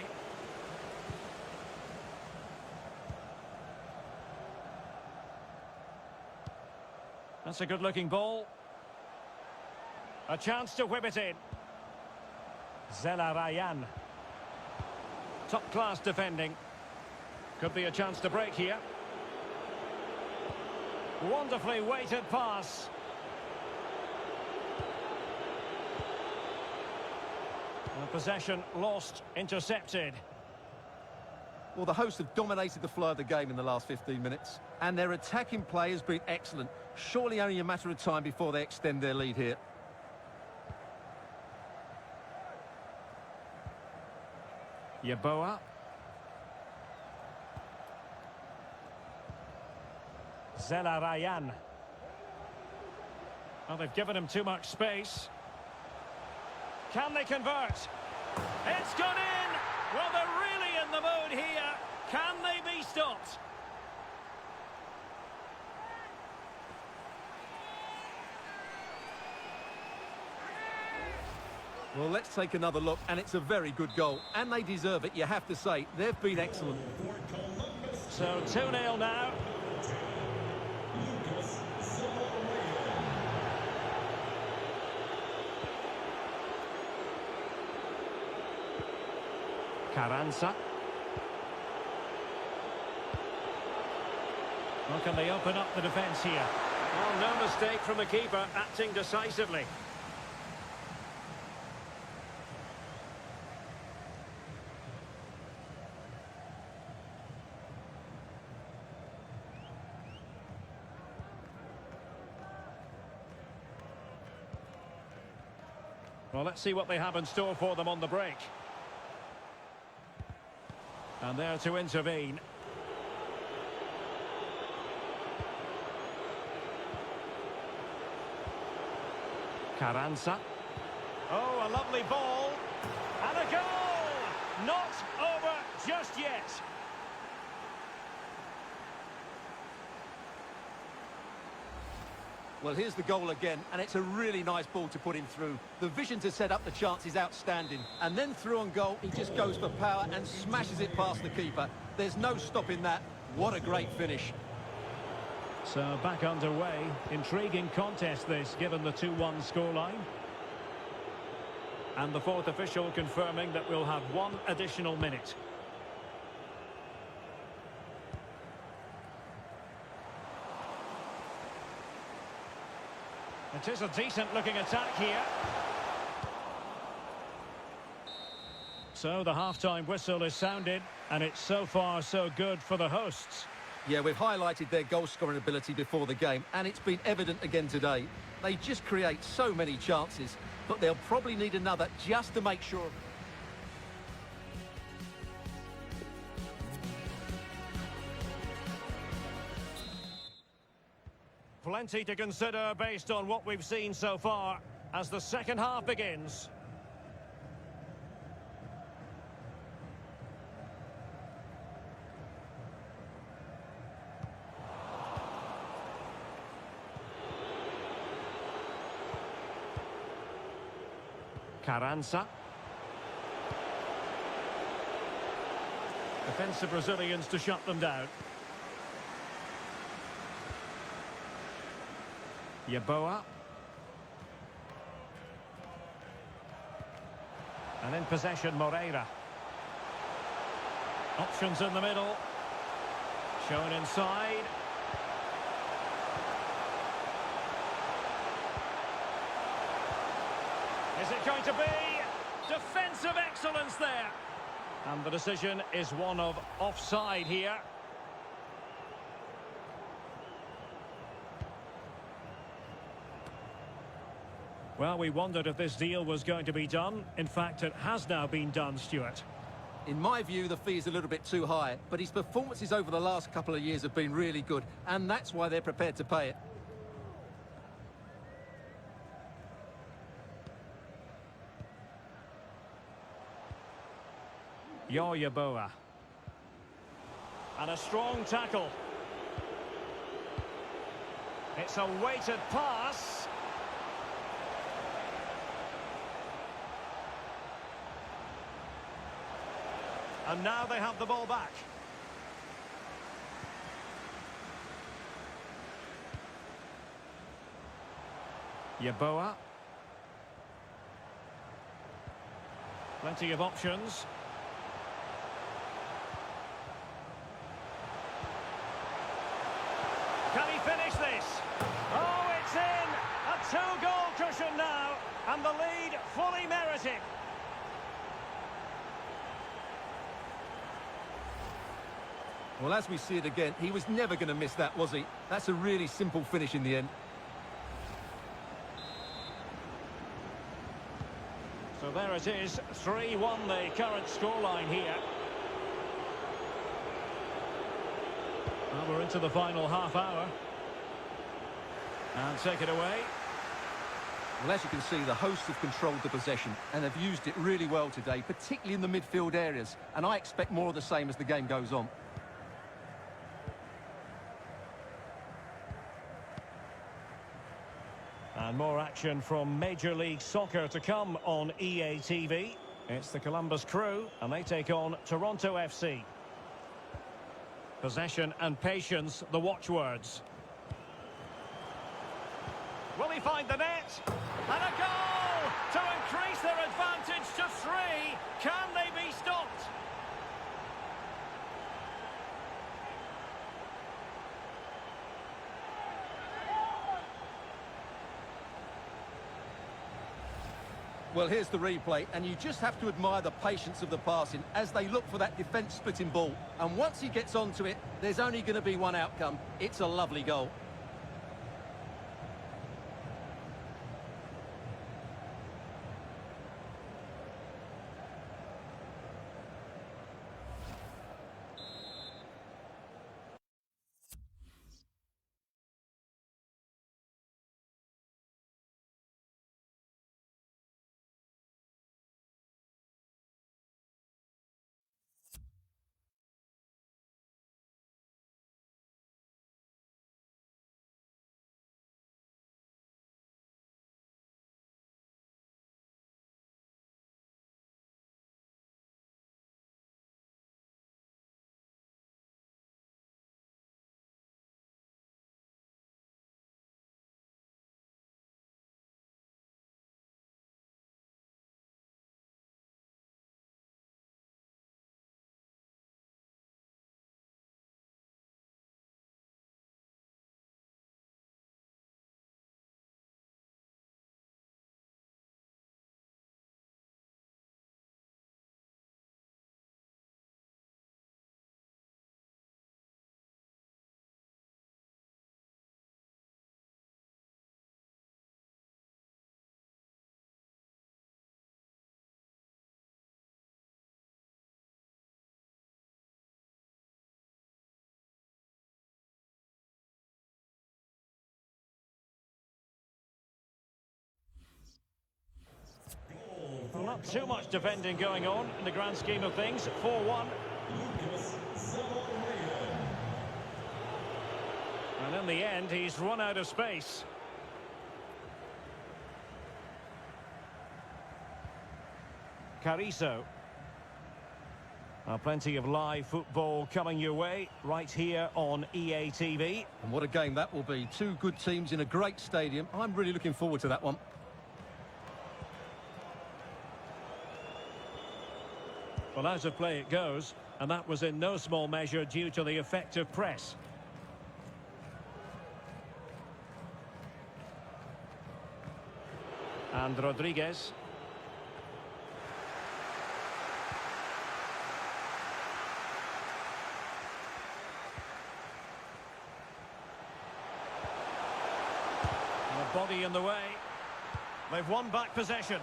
That's a good-looking ball. A chance to whip it in. Zelarayan. Top-class defending. Could be a chance to break here. Wonderfully weighted pass. And possession lost, intercepted. Well, the hosts have dominated the flow of the game in the last 15 minutes, and their attacking play has been excellent. Surely only a matter of time before they extend their lead here. Yeboah. Zelarayan. Well, they've given him too much space. Can they convert? It's gone in! Well, they're really in the mood here. Can they be stopped? Well, let's take another look, and it's a very good goal. And they deserve it, you have to say. They've been excellent. So 2-0 now. Carranza. Well, can they open up the defence here? Well, no mistake from the keeper, acting decisively. Well, let's see what they have in store for them on the break. And there to intervene. Carranza. Oh, a lovely ball. And a goal! Not over just yet. Well, here's the goal again, and it's a really nice ball to put him through. The vision to set up the chance is outstanding. And then through on goal, he just goes for power and smashes it past the keeper. There's no stopping that. What a great finish. So back underway. Intriguing contest this, given the 2-1 scoreline. And the fourth official confirming that we'll have one additional minute. It is a decent-looking attack here. So the half-time whistle is sounded, and it's so far so good for the hosts. Yeah, we've highlighted their goal-scoring ability before the game, and it's been evident again today. They just create so many chances, but they'll probably need another just to make sure. Plenty to consider based on what we've seen so far as the second half begins. Carranza. Defensive Brazilians to shut them down. Yeboah. And in possession, Moreira. Options in the middle. Shown inside. Is it going to be? Defensive excellence there. And the decision is one of offside here. Well, we wondered if this deal was going to be done. In fact, it has now been done, Stuart. In my view, the fee is a little bit too high, but his performances over the last couple of years have been really good, and that's why they're prepared to pay it. Yeboah. And a strong tackle. It's a weighted pass. And now they have the ball back. Yeboah. Plenty of options. Can he finish this? Oh, it's in! A two-goal cushion now, and the lead fully merited. Well, as we see it again, he was never going to miss that, was he? That's a really simple finish in the end. So there it is, 3-1 the current scoreline here. Well, we're into the final half hour. And take it away. Well, as you can see, the hosts have controlled the possession and have used it really well today, particularly in the midfield areas. And I expect more of the same as the game goes on. And more action from Major League Soccer to come on EA TV. It's the Columbus Crew, and they take on Toronto FC. Possession and patience, the watchwords. Will he find the net? And a goal to increase their advantage to 3. Can they be stopped? Well, here's the replay, and you just have to admire the patience of the passing as they look for that defence-splitting ball. And once he gets onto it, there's only going to be one outcome. It's a lovely goal. Well, not too much defending going on in the grand scheme of things. 4-1. And in the end, he's run out of space. Carrizo. Plenty of live football coming your way right here on EA TV. And what a game that will be. Two good teams in a great stadium. I'm really looking forward to that one. Well, out of play it goes, and that was in no small measure due to the effective press. And Rodriguez. And a body in the way. They've won back possession.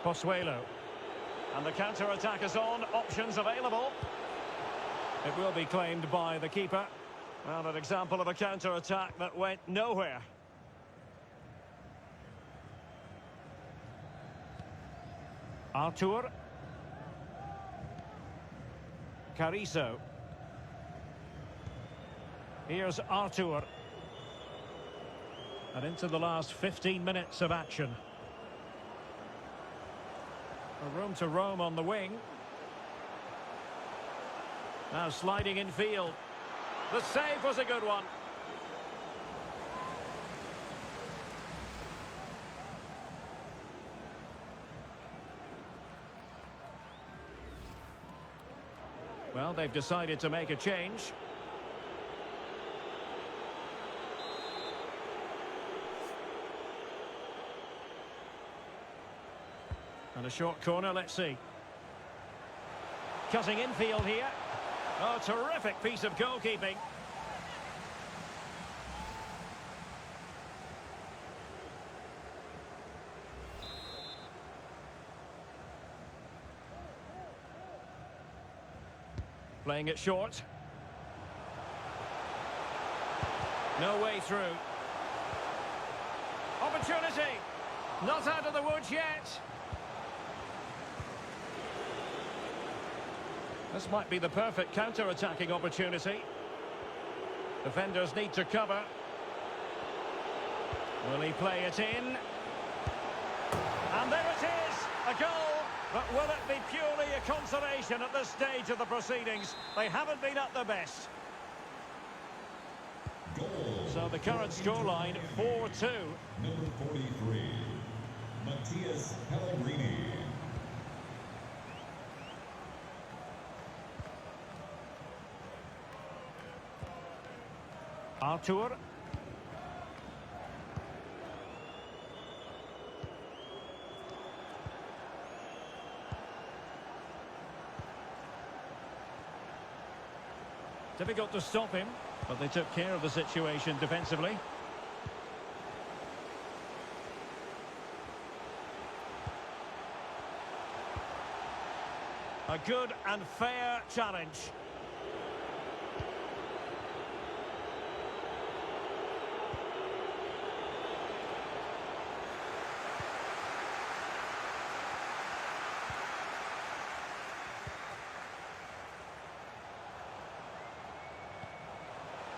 Pozuelo. And the counter-attack is on. Options available. It will be claimed by the keeper. Well, an example of a counter-attack that went nowhere. Artur. Carrizo. Here's Artur. And into the last 15 minutes of action. A room to roam on the wing. Now sliding in field. The save was a good one. Well, they've decided to make a change. And a short corner, let's see. Cutting infield here. Oh, terrific piece of goalkeeping. Playing it short. No way through. Opportunity. Not out of the woods yet. This might be the perfect counter-attacking opportunity. Defenders need to cover. Will he play it in? And there it is, a goal. But will it be purely a consolation at this stage of the proceedings? They haven't been at their best. Goal. So the current scoreline, 4-2. Number 43, Matthias Pellegrini. Arthur. Difficult to stop him, but they took care of the situation defensively. A good and fair challenge.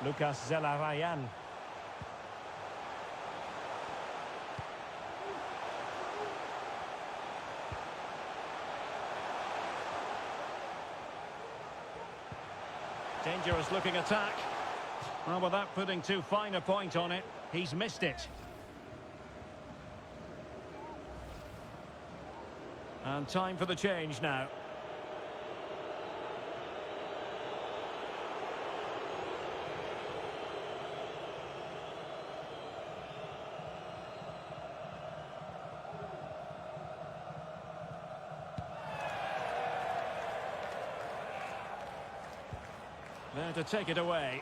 Lucas Zelarayan. Dangerous looking attack. Well, without putting too fine a point on it, he's missed it. And time for the change now. There to take it away.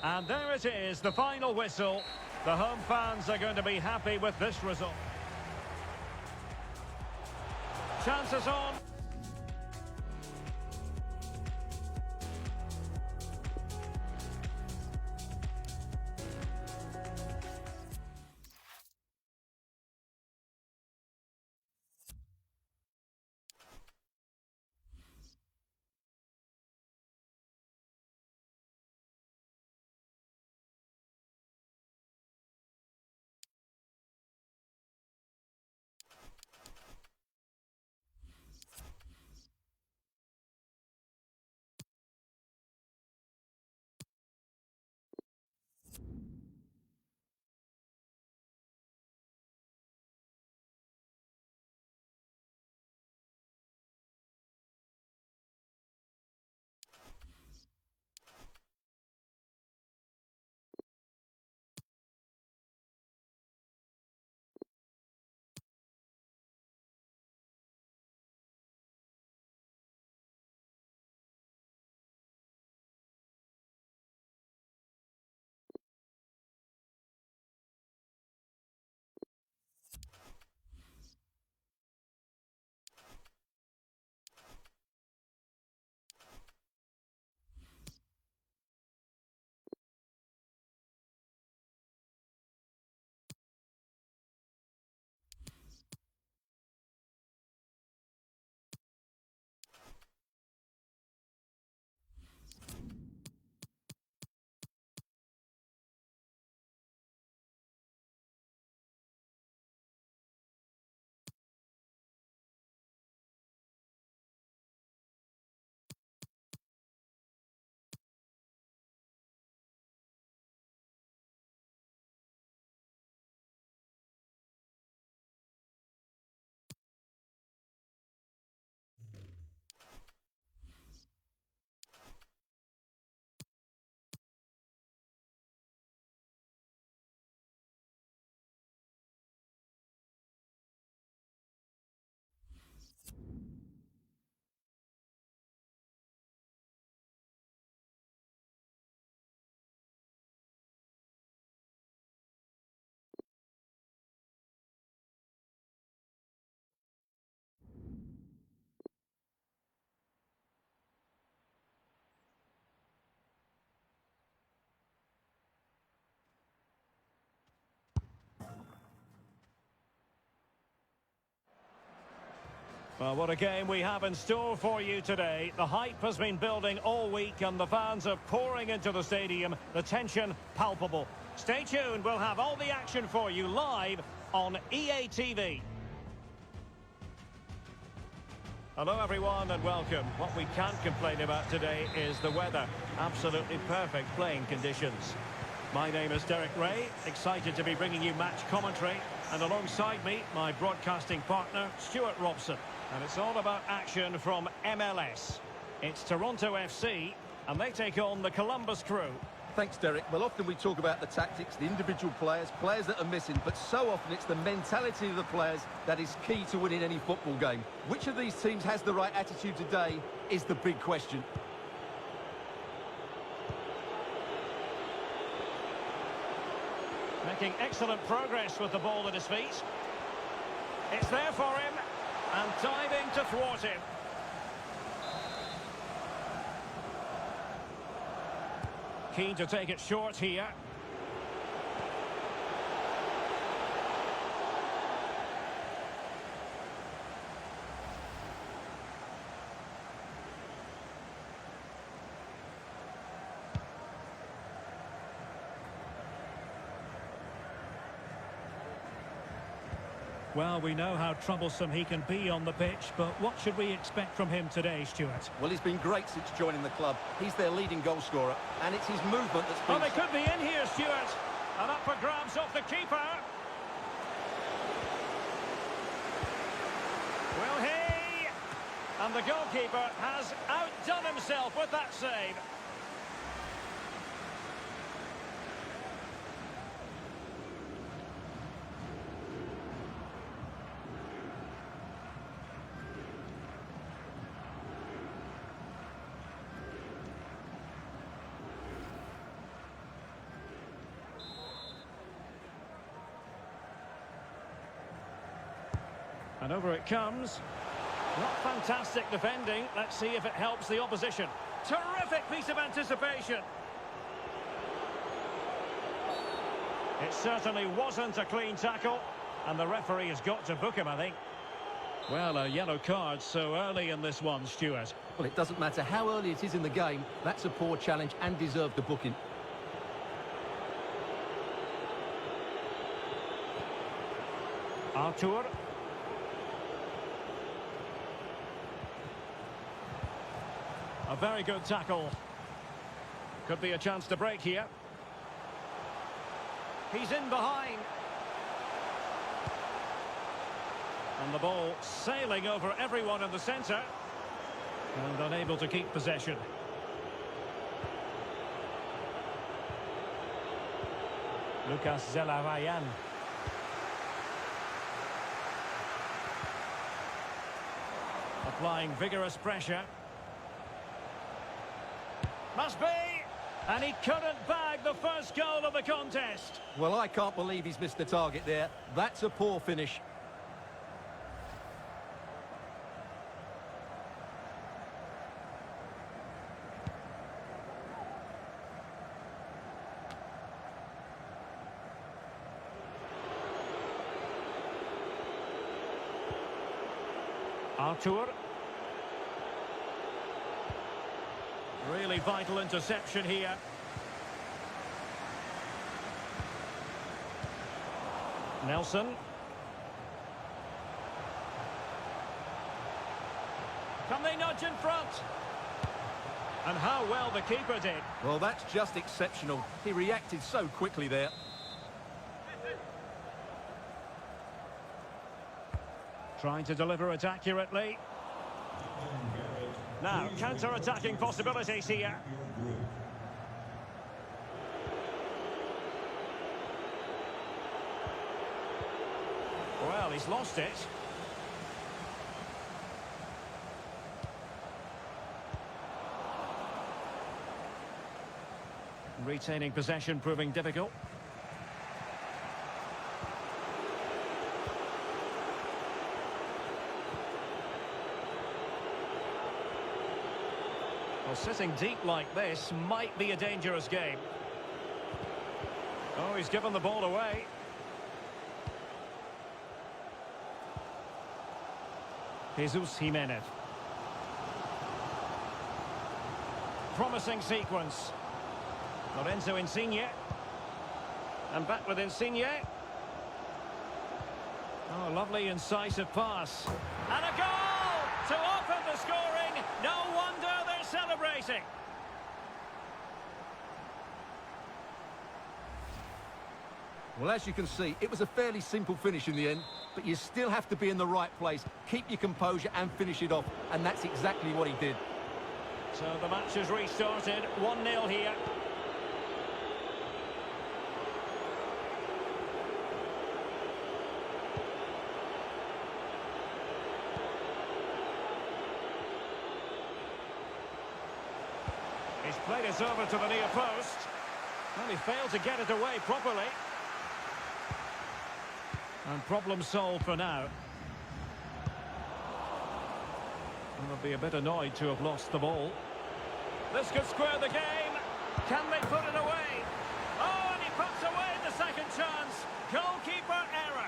And there it is, the final whistle. The home fans are going to be happy with this result. Chances on. Well, what a game we have in store for you today. The hype has been building all week and the fans are pouring into the stadium. The tension palpable. Stay tuned, we'll have all the action for you live on EA TV. Hello everyone and welcome. What we can't complain about today is the weather. Absolutely perfect playing conditions. My name is Derek Ray, excited to be bringing you match commentary. And alongside me, my broadcasting partner, Stuart Robson. And it's all about action from MLS. It's Toronto FC, and they take on the Columbus Crew. Thanks, Derek. Well, often we talk about the tactics, the individual players that are missing, but so often it's the mentality of the players that is key to winning any football game. Which of these teams has the right attitude today is the big question. Making excellent progress with the ball at his feet. It's there for him, and diving to thwart him. Keen to take it short here. Well, we know how troublesome he can be on the pitch, but what should we expect from him today, Stuart? Well, he's been great since joining the club. He's their leading goal scorer, and it's his movement that's been... Oh, they could be in here, Stuart. And up for grabs off the keeper. Will he? And the goalkeeper has outdone himself with that save. And over it comes. Not fantastic defending. Let's see if it helps the opposition. Terrific piece of anticipation. It certainly wasn't a clean tackle. And the referee has got to book him, I think. Well, a yellow card so early in this one, Stuart. Well, it doesn't matter how early it is in the game. That's a poor challenge and deserved the booking. Artur. A very good tackle. Could be a chance to break here. He's in behind. And the ball sailing over everyone in the centre. And unable to keep possession. Lucas Zelarayan. Applying vigorous pressure. Must be! And he couldn't bag the first goal of the contest. Well, I can't believe he's missed the target there. That's a poor finish. Artur. Really vital interception here. Nelson. Can they nudge in front? And how well the keeper did. Well, that's just exceptional. He reacted so quickly there. Trying to deliver it accurately. Now, counter-attacking possibilities here. Well, he's lost it. Retaining possession proving difficult. Well, sitting deep like this might be a dangerous game. Oh, he's given the ball away. Jesus Jimenez. Promising sequence. Lorenzo Insigne. And back with Insigne. Oh, lovely incisive pass. And a goal to open the scoring. No wonder they're celebrating. Well, as you can see, it was a fairly simple finish in the end, but you still have to be in the right place, keep your composure and finish it off, and that's exactly what he did. So the match has restarted, 1-0 here. He's played it over to the near post. Well, he failed to get it away properly. And problem solved for now. And they'll be a bit annoyed to have lost the ball. This could square the game. Can they put it away? Oh, and he puts away the second chance. Goalkeeper error.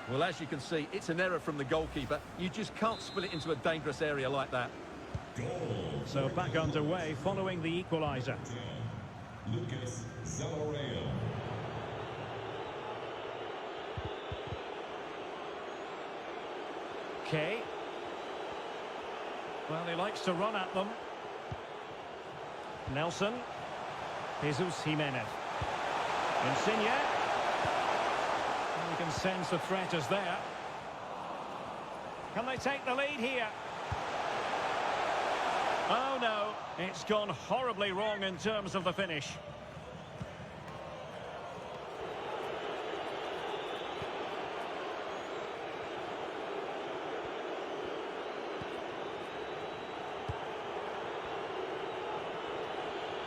Well, as you can see, it's an error from the goalkeeper. You just can't spill it into a dangerous area like that. Goal. So back underway following the equaliser. Lucas Zaloreo. Okay. Well, he likes to run at them. Nelson. Jesus Jimenez. Insigne. You can sense the threat is there. Can they take the lead here? Oh no, it's gone horribly wrong in terms of the finish.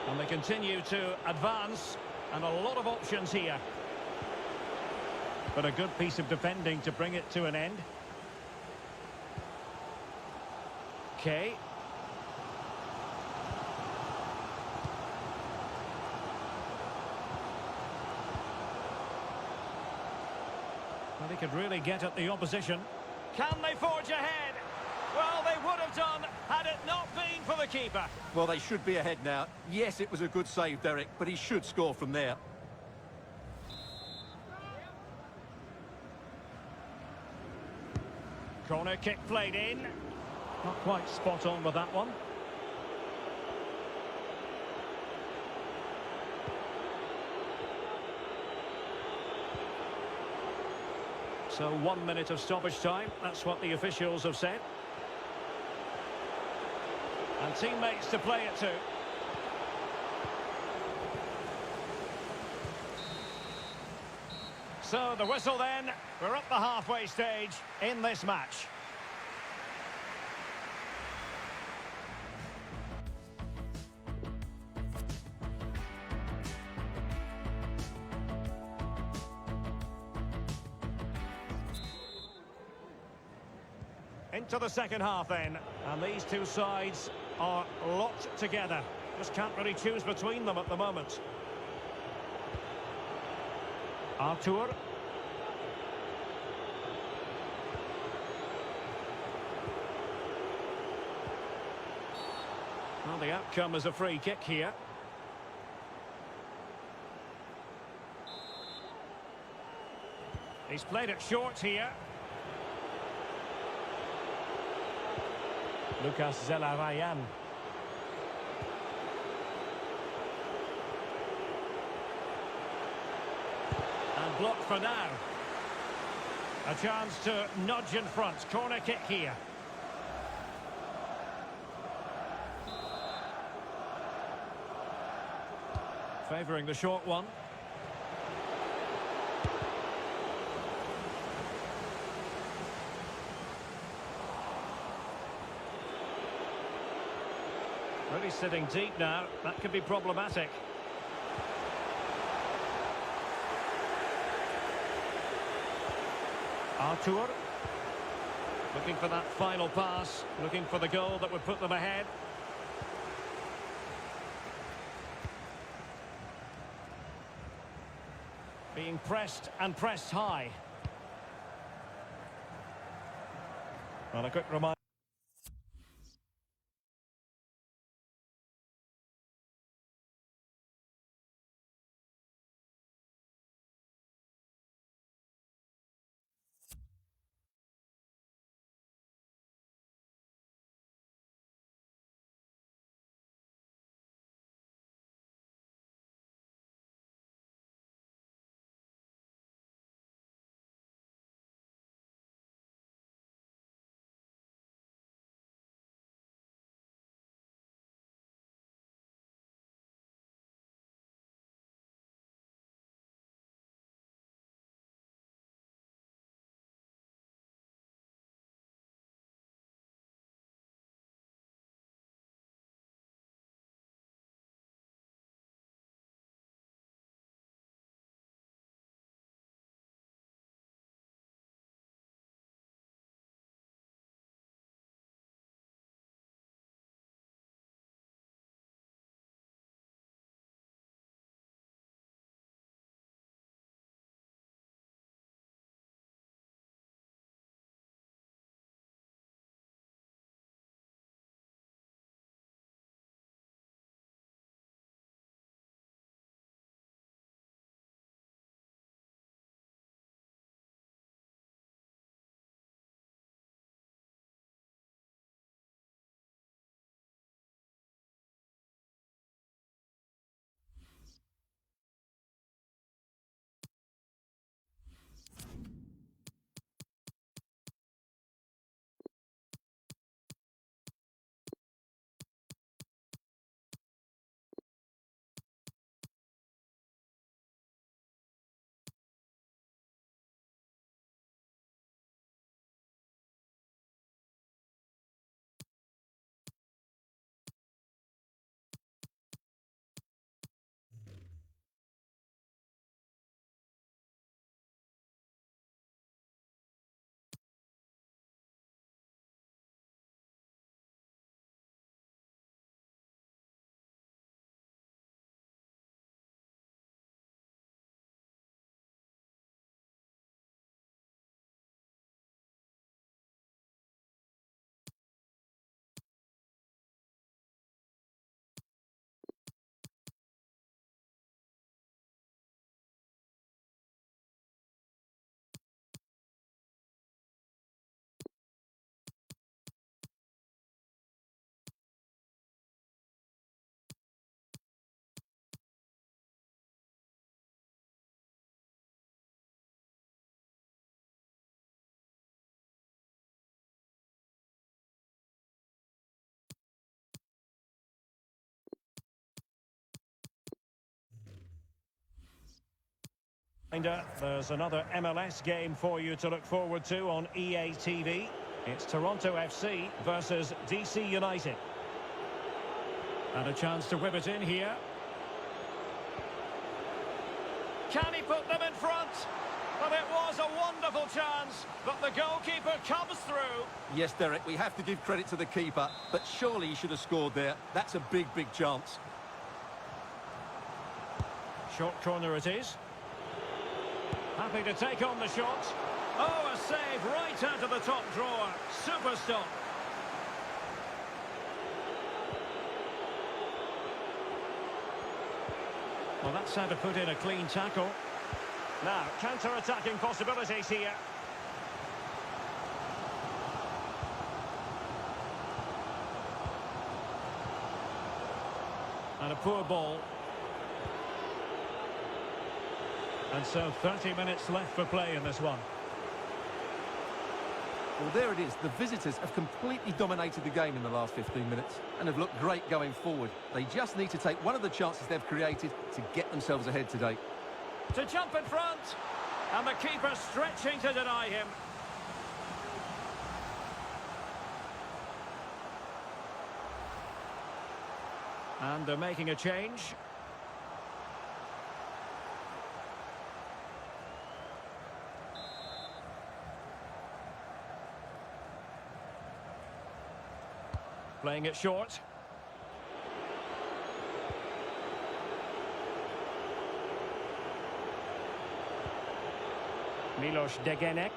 And they continue to advance, and a lot of options here. But a good piece of defending to bring it to an end. Okay. Well, he could really get at the opposition. Can they forge ahead? Well, they would have done had it not been for the keeper. Well, they should be ahead now. Yes, it was a good save, Derek, but he should score from there. Corner kick played in. Not quite spot on with that one. So 1 minute of stoppage time. That's what the officials have said. And teammates to play it to. So the whistle then. We're up the halfway stage in this match. Into the second half then, and these two sides are locked together. Just can't really choose between them at the moment. Artur. Well, the outcome is a free kick here. He's played it short here. Lucas Zaloreo. And blocked for now. A chance to nudge in front. Corner kick here. Favouring the short one. Really sitting deep now. That could be problematic. Artur. Looking for that final pass. Looking for the goal that would put them ahead. Being pressed and pressed high. Well, a quick reminder. There's another MLS game for you to look forward to on EA TV. It's Toronto FC versus DC United. And a chance to whip it in here. Can he put them in front? Well, it was a wonderful chance, but the goalkeeper comes through. Yes, Derek, we have to give credit to the keeper, but surely he should have scored there. That's a big, big chance. Short corner it is. Happy to take on the shot. Oh, a save right out of the top drawer. Super stop. Well, that's how to put in a clean tackle. Now, counter-attacking possibilities here. And a poor ball. And so 30 minutes left for play in this one. Well, there it is. The visitors have completely dominated the game in the last 15 minutes and have looked great going forward. They just need to take one of the chances they've created to get themselves ahead today. To jump in front. And the keeper stretching to deny him. And they're making a change. Playing it short. Milos Degenek.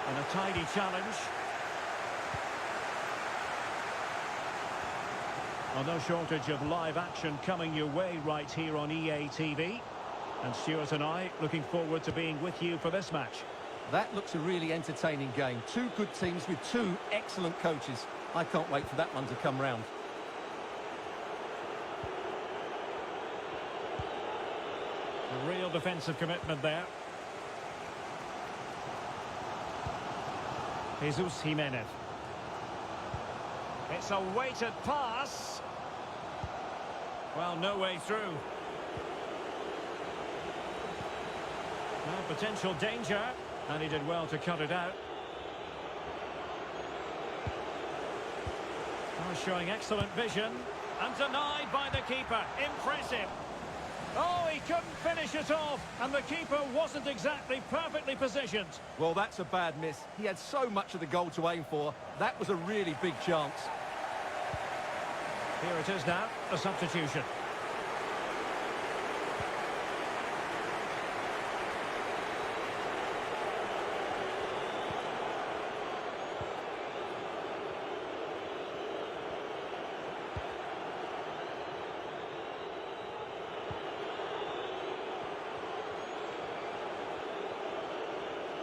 And a tidy challenge. Well, no shortage of live action coming your way right here on EA TV. And Stuart and I looking forward to being with you for this match. That looks a really entertaining game. Two good teams with two excellent coaches. I can't wait for that one to come round. A real defensive commitment there. Jesus Jimenez. It's a weighted pass. Well, no way through. Well, potential danger, and he did well to cut it out. Oh, showing excellent vision, and denied by the keeper. Impressive. Oh, he couldn't finish it off, and the keeper wasn't exactly perfectly positioned. Well, that's a bad miss. He had so much of the goal to aim for. That was a really big chance. Here it is now, a substitution.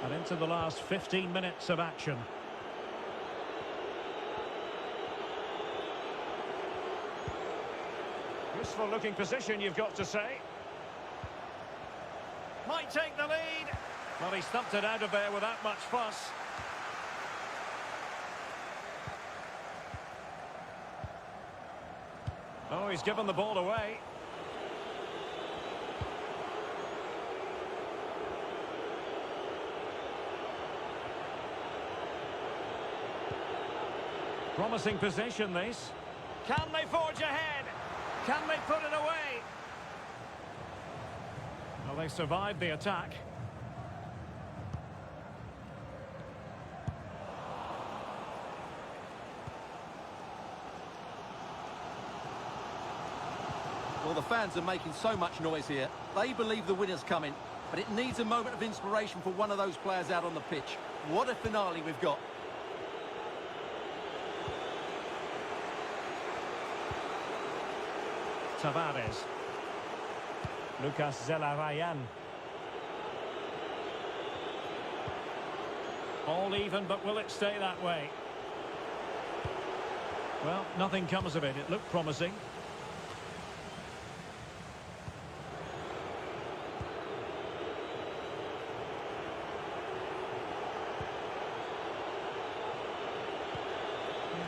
And into the last 15 minutes of action. Useful looking position, you've got to say. Might take the lead. Well, he stumped it out of there without much fuss. Oh, he's given the ball away. Promising possession, this. Can they forge ahead? Can they put it away? Well, they survived the attack. Well, the fans are making so much noise here. They believe the winner's coming, but it needs a moment of inspiration for one of those players out on the pitch. What a finale we've got. Tavares. Lucas Zelarayan. All even, but will it stay that way? Well, nothing comes of it. It looked promising.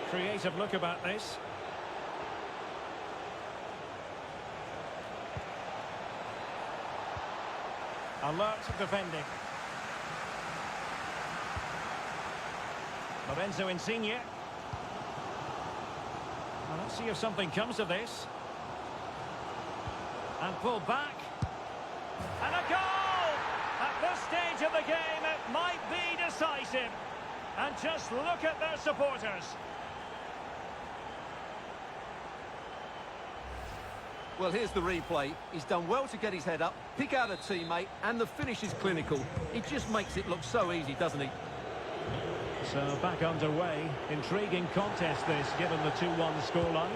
Creative look about this. Alert defending. Lorenzo Insigne. Well, let's see if something comes of this. And pull back. And a goal! At this stage of the game, it might be decisive. And just look at their supporters. Well, here's the replay. He's done well to get his head up, pick out a teammate, and the finish is clinical. It just makes it look so easy, doesn't he? So back underway. Intriguing contest this, given the 2-1 scoreline.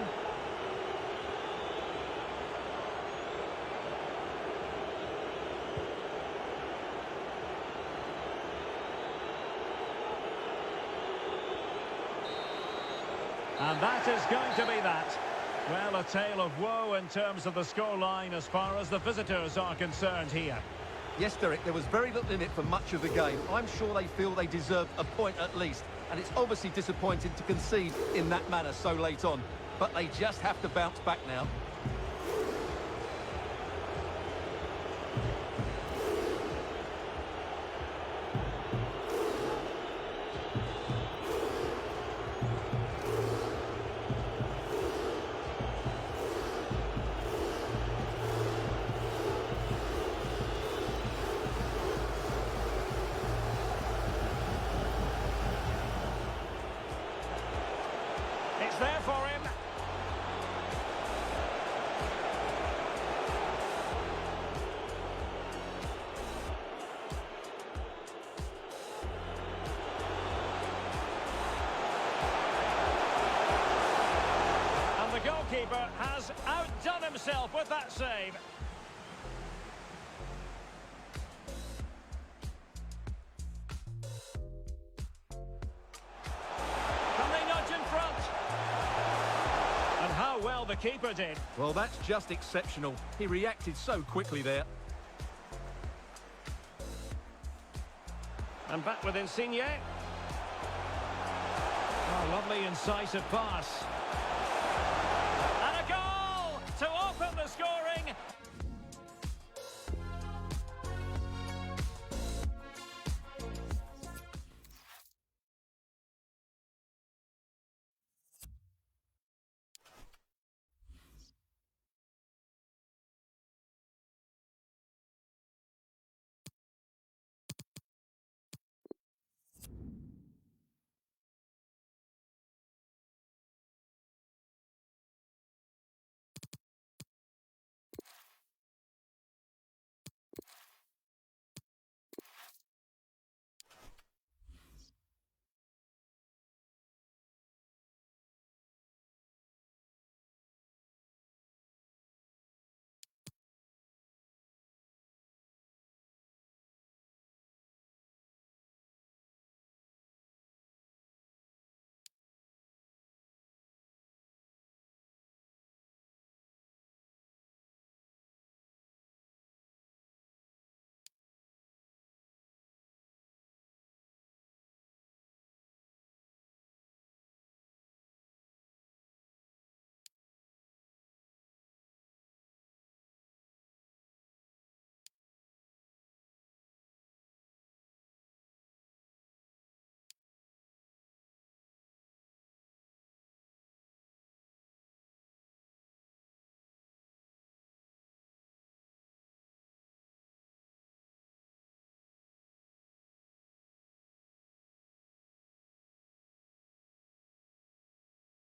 And that is going to be that. Well, a tale of woe in terms of the scoreline as far as the visitors are concerned here. Yes, Derek, there was very little in it for much of the game. I'm sure they feel they deserve a point at least. And it's obviously disappointing to concede in that manner so late on. But they just have to bounce back now. It's there for him. goalkeeper has outdone himself with that save. Can they nudge in front? And how well the keeper did. Well, that's just exceptional. He reacted so quickly there. And back with Insigne. Oh, lovely incisive pass.